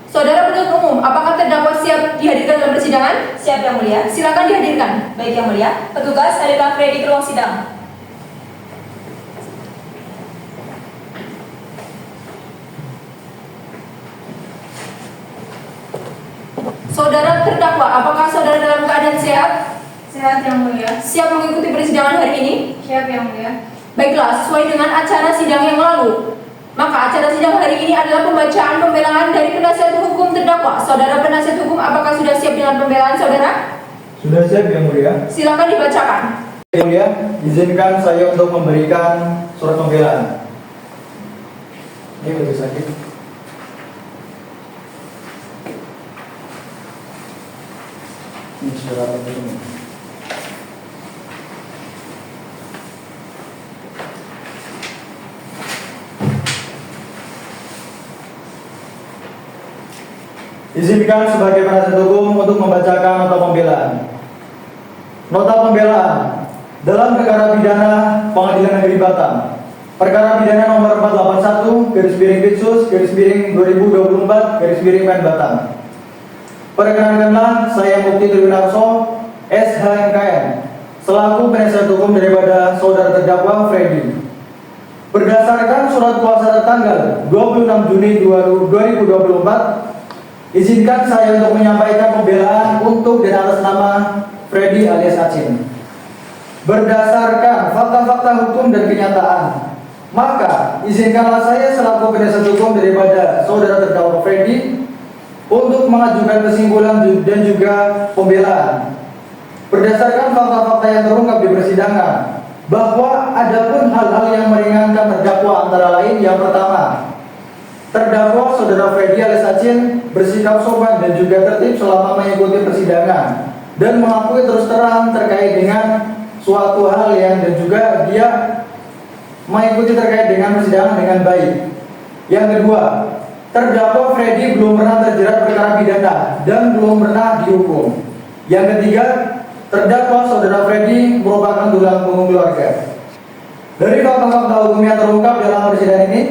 S2: Saudara penuntut umum, apakah terdakwa siap dihadirkan dalam persidangan?
S5: Siap Yang Mulia.
S2: Silakan dihadirkan.
S5: Baik Yang Mulia. Petugas, hadirkan Freddy ke ruang sidang.
S2: Saudara terdakwa, apakah saudara dalam keadaan sehat?
S6: Sehat Yang Mulia.
S2: Siap mengikuti persidangan hari ini?
S6: Siap Yang Mulia.
S2: Baiklah, sesuai dengan acara sidang yang lalu, maka acara sidang hari ini adalah pembacaan pembelaan dari penasihat hukum terdakwa. Saudara penasihat hukum, apakah sudah siap dengan pembelaan saudara?
S3: Sudah siap Yang Mulia.
S2: Silakan dibacakan.
S4: Yang Mulia, izinkan saya untuk memberikan surat pembelaan. Ini majelis hakim. Ini surat pembelaan. Izinkan sebagai penasihat hukum untuk membacakan nota pembelaan. Nota pembelaan dalam perkara pidana Pengadilan Negeri Batam. Perkara pidana nomor 481 garis miring Bitsus garis miring 2024 garis miring Pn Batam. Perkenankanlah saya Mukti Triwinarso SHMKM selaku penasihat hukum daripada saudara terdakwa Freddy. Berdasarkan surat kuasa tertanggal 26 Juni 2024, izinkan saya untuk menyampaikan pembelaan untuk dan atas nama Freddy alias Acin. Berdasarkan fakta-fakta hukum dan kenyataan, maka izinkanlah saya selaku penasihat hukum daripada saudara terdakwa Freddy untuk mengajukan kesimpulan dan juga pembelaan. Berdasarkan fakta-fakta yang terungkap di persidangan, bahwa adapun hal-hal yang meringankan terdakwa antara lain yang pertama, terdakwa saudara Freddy alias Acin bersikap sopan dan juga tertib selama mengikuti persidangan dan mengakui terus terang terkait dengan suatu hal yang dan juga dia mengikuti terkait dengan persidangan dengan baik. Yang kedua, terdakwa Freddy belum pernah terjerat perkara pidana dan belum pernah dihukum. Yang ketiga, terdakwa saudara Freddy merupakan tulang punggung keluarga. Dari fakta-fakta hukum yang terungkap dalam persidangan ini,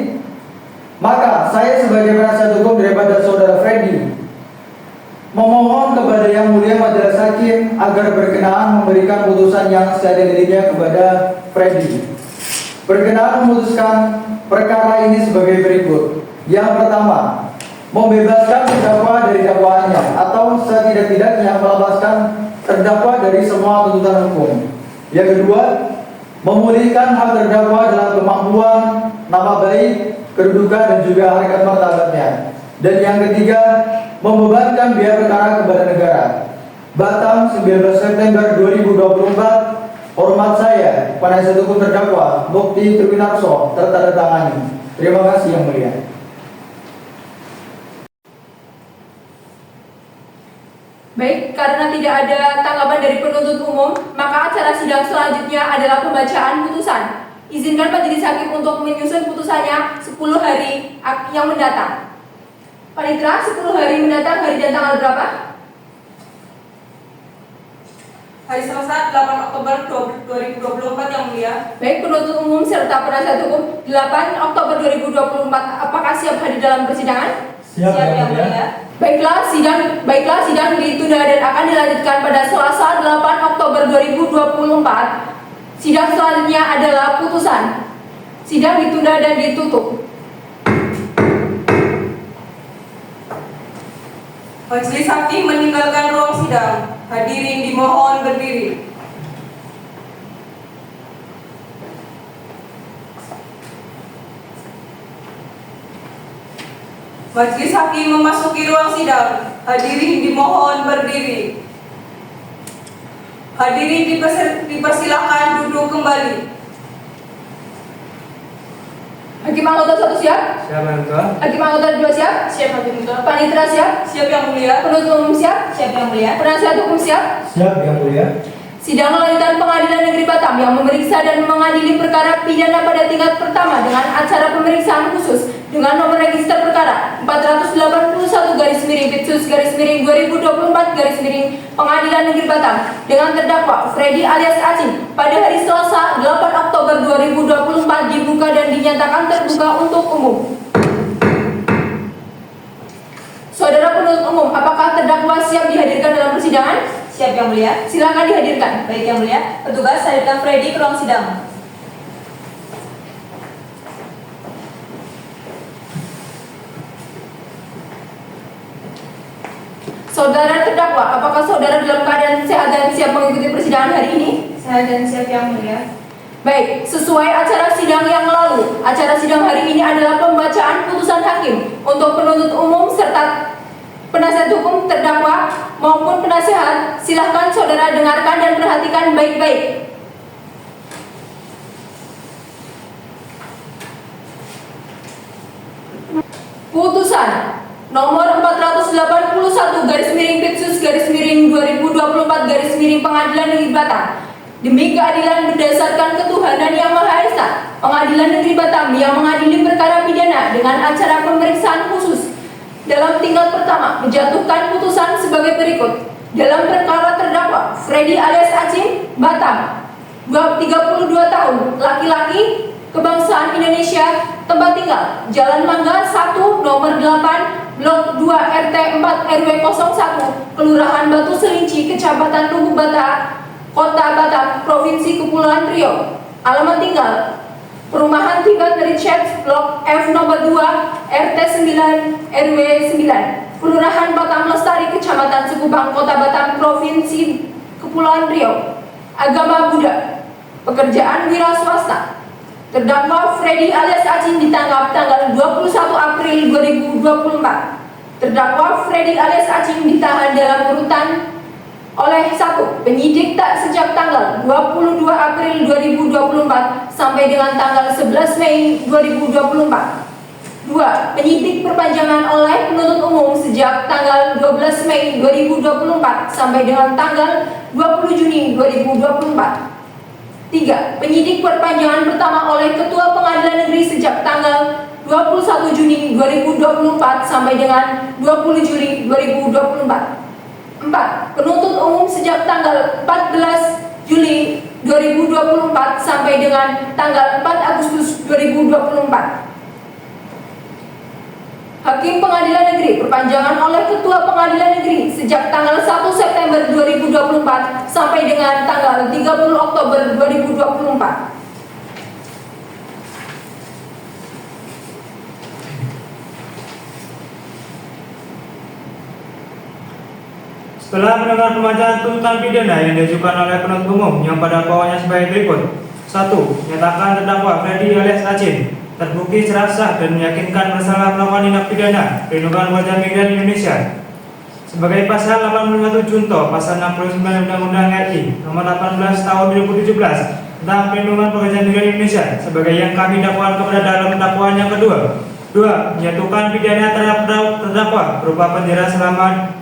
S4: maka saya sebagai penasihat hukum daripada saudara Freddy memohon kepada Yang Mulia Majelis Hakim agar berkenan memberikan putusan yang seadil-adilnya kepada Freddy. Berkenan memutuskan perkara ini sebagai berikut. Yang pertama, membebaskan terdakwa dari dakwaannya atau setidak-tidaknya melepaskan terdakwa dari semua tuntutan hukum. Yang kedua, memulihkan hak terdakwa dalam kemampuan, nama baik, kedudukan dan juga harkat martabatnya. Dan yang ketiga, membebankan biaya perkara kepada negara. Batam 19 September 2024. Hormat saya, penasihat hukum terdakwa Mukti Triwinarso tertandatangani. Terima kasih Yang Mulia.
S2: Baik, karena tidak ada tanggapan dari penuntut umum, maka acara sidang selanjutnya adalah pembacaan putusan. Izinkan majelis hakim untuk menyusun putusannya 10 hari yang mendatang. Panitera, 10 hari mendatang, hari dan tanggal berapa?
S1: Hari Selasa 8 Oktober 2024 Yang Mulia.
S2: Baik, penuntut umum serta penasihat hukum 8 Oktober 2024, apakah siap hadir dalam persidangan?
S3: Siap Yang Mulia.
S2: Baiklah, sidang ditunda dan akan dilanjutkan pada Selasa 8 Oktober 2024. Sidang selanjutnya adalah putusan. Sidang ditunda dan ditutup.
S1: Majelis hakim meninggalkan ruang sidang. Hadirin dimohon berdiri. Majelis hakim memasuki ruang sidang. Hadirin dimohon berdiri. Hadirin dipersilakan duduk kembali.
S2: Hakim anggota 1 siap?
S7: Siap Yang Ketua.
S2: Hakim anggota 2 siap?
S8: Siap Hakim Ketua.
S2: Panitera siap?
S1: Siap Yang Mulia.
S2: Penuntut umum siap?
S5: Siap Yang Mulia.
S2: Penasihat hukum siap?
S3: Siap Yang Mulia.
S2: Sidang lanjutan Pengadilan Negeri Batam yang memeriksa dan mengadili perkara pidana pada tingkat pertama dengan acara pemeriksaan khusus dengan nomor register perkara 481/Bitsus/2024 Pengadilan Negeri Batam dengan terdakwa Freddy alias Acin pada hari Selasa 8 Oktober 2024 dibuka dan dinyatakan terbuka untuk umum. Saudara penuntut umum, apakah terdakwa siap dihadirkan dalam persidangan?
S5: Siap Yang Mulia.
S2: Silakan dihadirkan.
S5: Baik Yang Mulia, petugas hadirkan Freddy ke ruang sidang.
S2: Saudara terdakwa, apakah saudara dalam keadaan sehat dan siap mengikuti persidangan hari ini?
S5: Sehat dan siap Yang Mulia.
S2: Baik, sesuai acara sidang yang lalu, acara sidang hari ini adalah pembacaan putusan hakim untuk penuntut umum serta penasihat hukum terdakwa maupun penasehat. Silahkan saudara dengarkan dan perhatikan baik-baik. Putusan nomor 481/Bitsus/2024 Pengadilan Negeri Batam. Demi keadilan berdasarkan ketuhanan yang Maha Esa, Pengadilan Negeri Batam yang mengadili perkara pidana dengan acara pemeriksaan khusus dalam tingkat pertama menjatuhkan putusan sebagai berikut. Dalam perkara terdakwa Freddy alias Acin, Batam, 32 tahun, laki-laki, kebangsaan Indonesia, tempat tinggal Jalan Mangga 1 nomor 8 Blok 2 RT 4 RW 01 Kelurahan Batu Selinci, Kecamatan Lubuk Bata, Kota Batam, Provinsi Kepulauan Riau. Alamat tinggal Perumahan Tibat Richards Blok F nomor 2 RT 9 RW 9 Kelurahan Batam Lestari, Kecamatan Sekubang, Kota Batam, Provinsi Kepulauan Riau. Agama Buddha. Pekerjaan wira swasta. Terdakwa Freddy alias Acin ditangkap tanggal 21 April 2024. Terdakwa Freddy alias Acin ditahan dalam urutan oleh 1. Penyidik tak sejak tanggal 22 April 2024 sampai dengan tanggal 11 Mei 2024. 2. Penyidik perpanjangan oleh penuntut umum sejak tanggal 12 Mei 2024 sampai dengan tanggal 20 Juni 2024. 3. Penyidik perpanjangan pertama oleh Ketua Pengadilan Negeri sejak tanggal 21 Juni 2024 sampai dengan 20 Juli 2024. 4. Penuntut umum sejak tanggal 14 Juli 2024 sampai dengan tanggal 4 Agustus 2024. Hakim Pengadilan Negeri perpanjangan oleh Ketua Pengadilan Negeri sejak tanggal 1 September 2024 sampai dengan tanggal 30 Oktober 2024.
S7: Setelah mendengar pembacaan tuntutan pidana yang diajukan oleh penuntut umum yang pada pokoknya sebagai berikut. 1. Menyatakan terdakwa Freddy alias Acin terbukti secara sah dan meyakinkan bersalah melakukan tindak pidana perlindungan warga migran Indonesia sebagai pasal 85 junto pasal 69 Undang-Undang RI nomor 18 tahun 2017 tentang perlindungan pekerja migran Indonesia sebagai yang kami dakwakan kepada dalam dakwaan yang kedua. 2. Menyatukan pidana terhadap terdakwa berupa penjara selama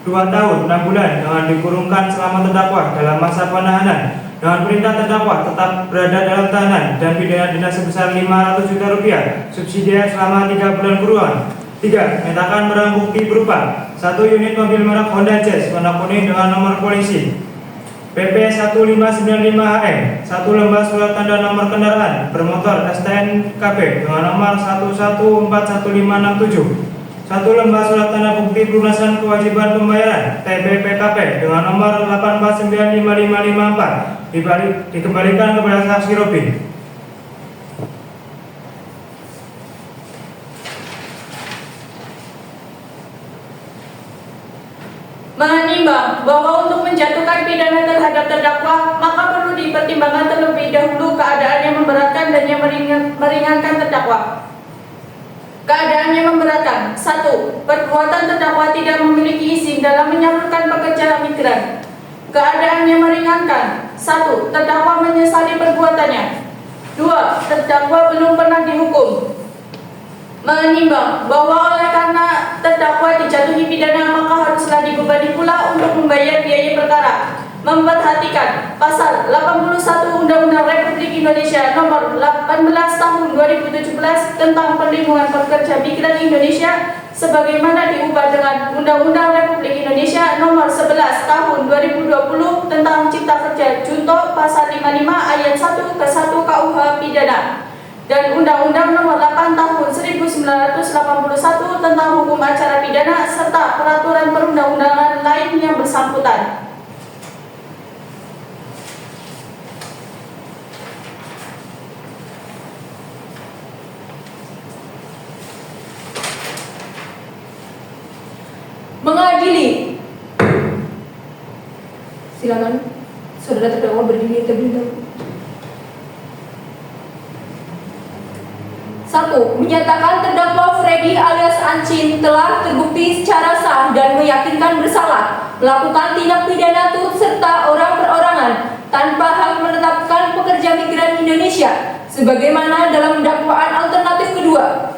S7: 2 tahun 6 bulan dengan dikurungkan selama terdakwa dalam masa penahanan dengan perintah terdakwa tetap berada dalam tahanan dan pidana denda sebesar 500 juta rupiah subsidiar selama 3 bulan kurungan. 3. Menyatakan barang bukti berupa 1 unit mobil merek Honda Jazz warna kuning dengan nomor polisi PP 1595HM, 1 lembar surat tanda nomor kendaraan bermotor STNKP dengan nomor 1141567, 1 lembar surat tanda bukti pelunasan kewajiban pembayaran TBPKP dengan nomor 8495554 dikembalikan kepada saksi Robin.
S8: Menimbang bahwa untuk menjatuhkan pidana terhadap terdakwa, maka perlu dipertimbangkan terlebih dahulu keadaan yang memberatkan dan yang meringankan terdakwa. Keadaan yang memberatkan: 1. Perbuatan terdakwa tidak memiliki izin dalam menyalurkan pekerja migran. Keadaan yang meringankan: 1. Terdakwa menyesali perbuatannya. 2. Terdakwa belum pernah dihukum. Menimbang bahwa oleh karena terdakwa dijatuhi pidana, maka haruslah dibebani pula untuk membayar biaya perkara. memperhatikan pasal 81 Undang-Undang Republik Indonesia Nomor 18 Tahun 2017 tentang Perlindungan Pekerja Migran Indonesia sebagaimana diubah dengan Undang-Undang Republik Indonesia Nomor 11 Tahun 2020 tentang Cipta Kerja Junto pasal 55 ayat 1 ke 1 KUH Pidana dan Undang-Undang Nomor 8 Tahun 1981 tentang Hukum Acara Pidana serta peraturan perundang-undangan lain yang bersangkutan.
S2: Mengadili. Silakan saudara terdakwa berdiri terlebih dahulu. 1. Menyatakan terdakwa Freddy alias Ancin telah terbukti secara sah dan meyakinkan bersalah melakukan tindak pidana turut serta orang perorangan tanpa hak menetapkan pekerja migran Indonesia sebagaimana dalam dakwaan alternatif kedua.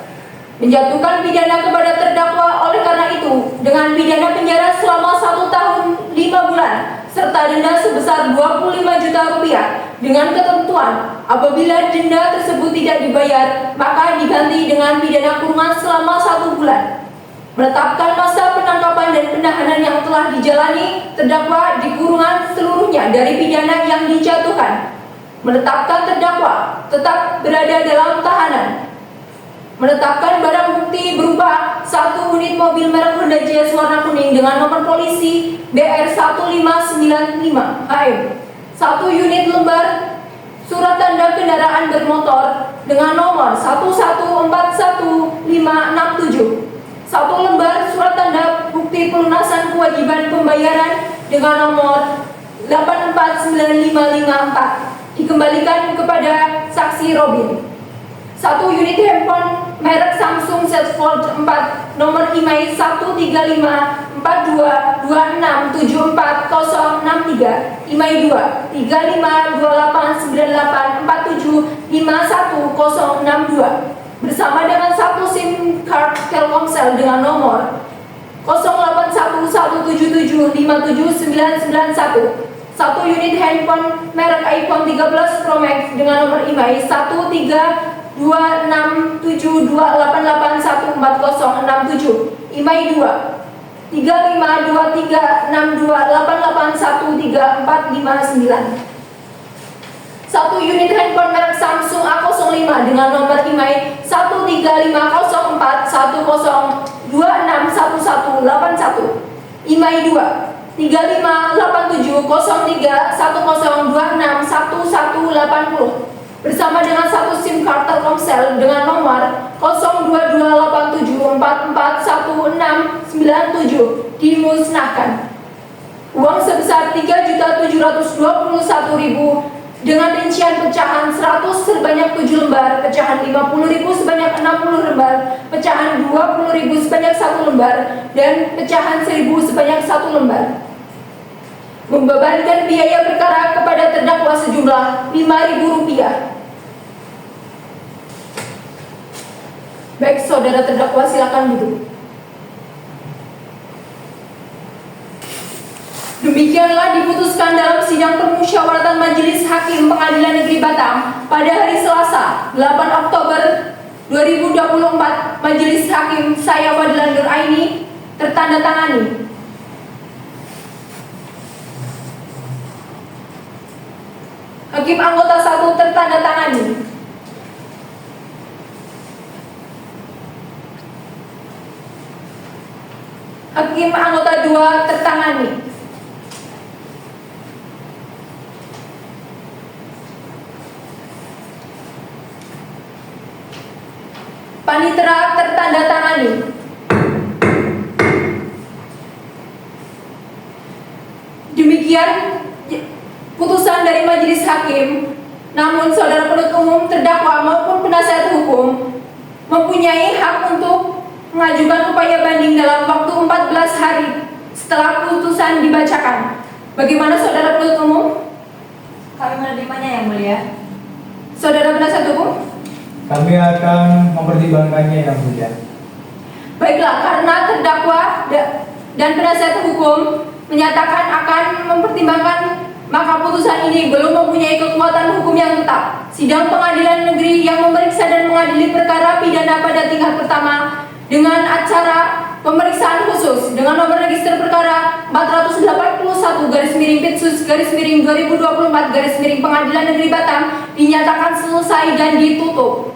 S2: Menjatuhkan pidana kepada terdakwa oleh karena itu dengan pidana penjara selama 1 tahun 5 bulan serta denda sebesar 25 juta rupiah dengan ketentuan apabila denda tersebut tidak dibayar maka diganti dengan pidana kurungan selama 1 bulan. Menetapkan masa penangkapan dan penahanan yang telah dijalani terdakwa di kurungan seluruhnya dari pidana yang dijatuhkan. Menetapkan terdakwa tetap berada dalam tahanan. Menetapkan barang bukti berupa 1 unit mobil merek Honda Jazz warna kuning dengan nomor polisi BR1595 AM, 1 unit lembar surat tanda kendaraan bermotor dengan nomor 1141567, 1 lembar surat tanda bukti pelunasan kewajiban pembayaran dengan nomor 849554 dikembalikan kepada saksi Robin. 1 unit handphone merek Samsung Z Fold 4 nomor IMEI 13542674063 IMEI 2 352897510062 bersama dengan 1 SIM card Telkomsel dengan nomor 0811775791, 1 unit handphone merek iPhone 13 Pro Max dengan nomor IMEI 1326288144067, IMEI 2 352362881349, 1 unit handphone merek Samsung A05 dengan nomor IMEI 1350410261181, IMEI 2 35870310261180 bersama dengan 1 SIM card Telkomsel dengan nomor 022874419697 dimusnahkan. Uang sebesar 3.721.000 dengan rincian pecahan 100 sebanyak 7 lembar, pecahan 50.000 sebanyak 60 lembar, pecahan 20.000 sebanyak 1 lembar, dan pecahan 1.000 sebanyak 1 lembar. Membebankan biaya perkara kepada terdakwa sejumlah Rp5.000. Baik, saudara terdakwa silakan duduk. Demikianlah diputuskan dalam sidang permusyawaratan Majelis Hakim Pengadilan Negeri Batam pada hari Selasa 8 Oktober 2024. Majelis Hakim saya Fadlan Nur Aini tertandatangani. Hakim anggota 1 tertandatangani. Hakim anggota 2 tertangani. Panitera tertandatangani. Demikian putusan dari Majelis Hakim. Namun saudara penuntut umum, terdakwa maupun penasihat hukum mempunyai hak untuk mengajukan upaya banding dalam waktu 14 hari setelah putusan dibacakan. Bagaimana saudara penuntut umum?
S5: Kami menerimanya yang mulia.
S2: Saudara penasihat hukum?
S3: Kami akan mempertimbangkannya yang mulia.
S2: Baiklah, karena terdakwa dan penasihat hukum menyatakan akan mempertimbangkan maka putusan ini belum mempunyai kekuatan hukum yang tetap. Sidang Pengadilan Negeri yang memeriksa dan mengadili perkara pidana pada tingkat pertama dengan acara pemeriksaan khusus dengan nomor register perkara 481/Pitsus/2024 Pengadilan Negeri Batam dinyatakan selesai dan ditutup.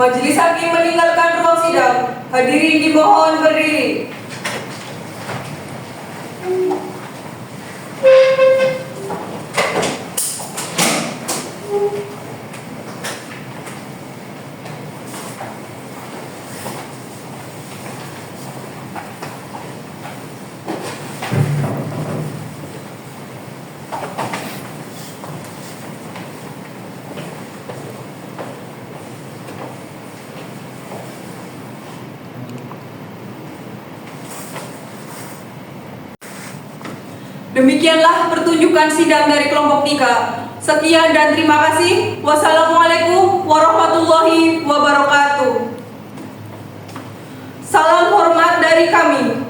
S1: Majelis Hakim meninggalkan ruang sidang. Hadirin dimohon berdiri. Demikianlah pertunjukan sidang dari kelompok 3. Sekian dan terima kasih. Wassalamualaikum warahmatullahi wabarakatuh. Salam hormat dari kami.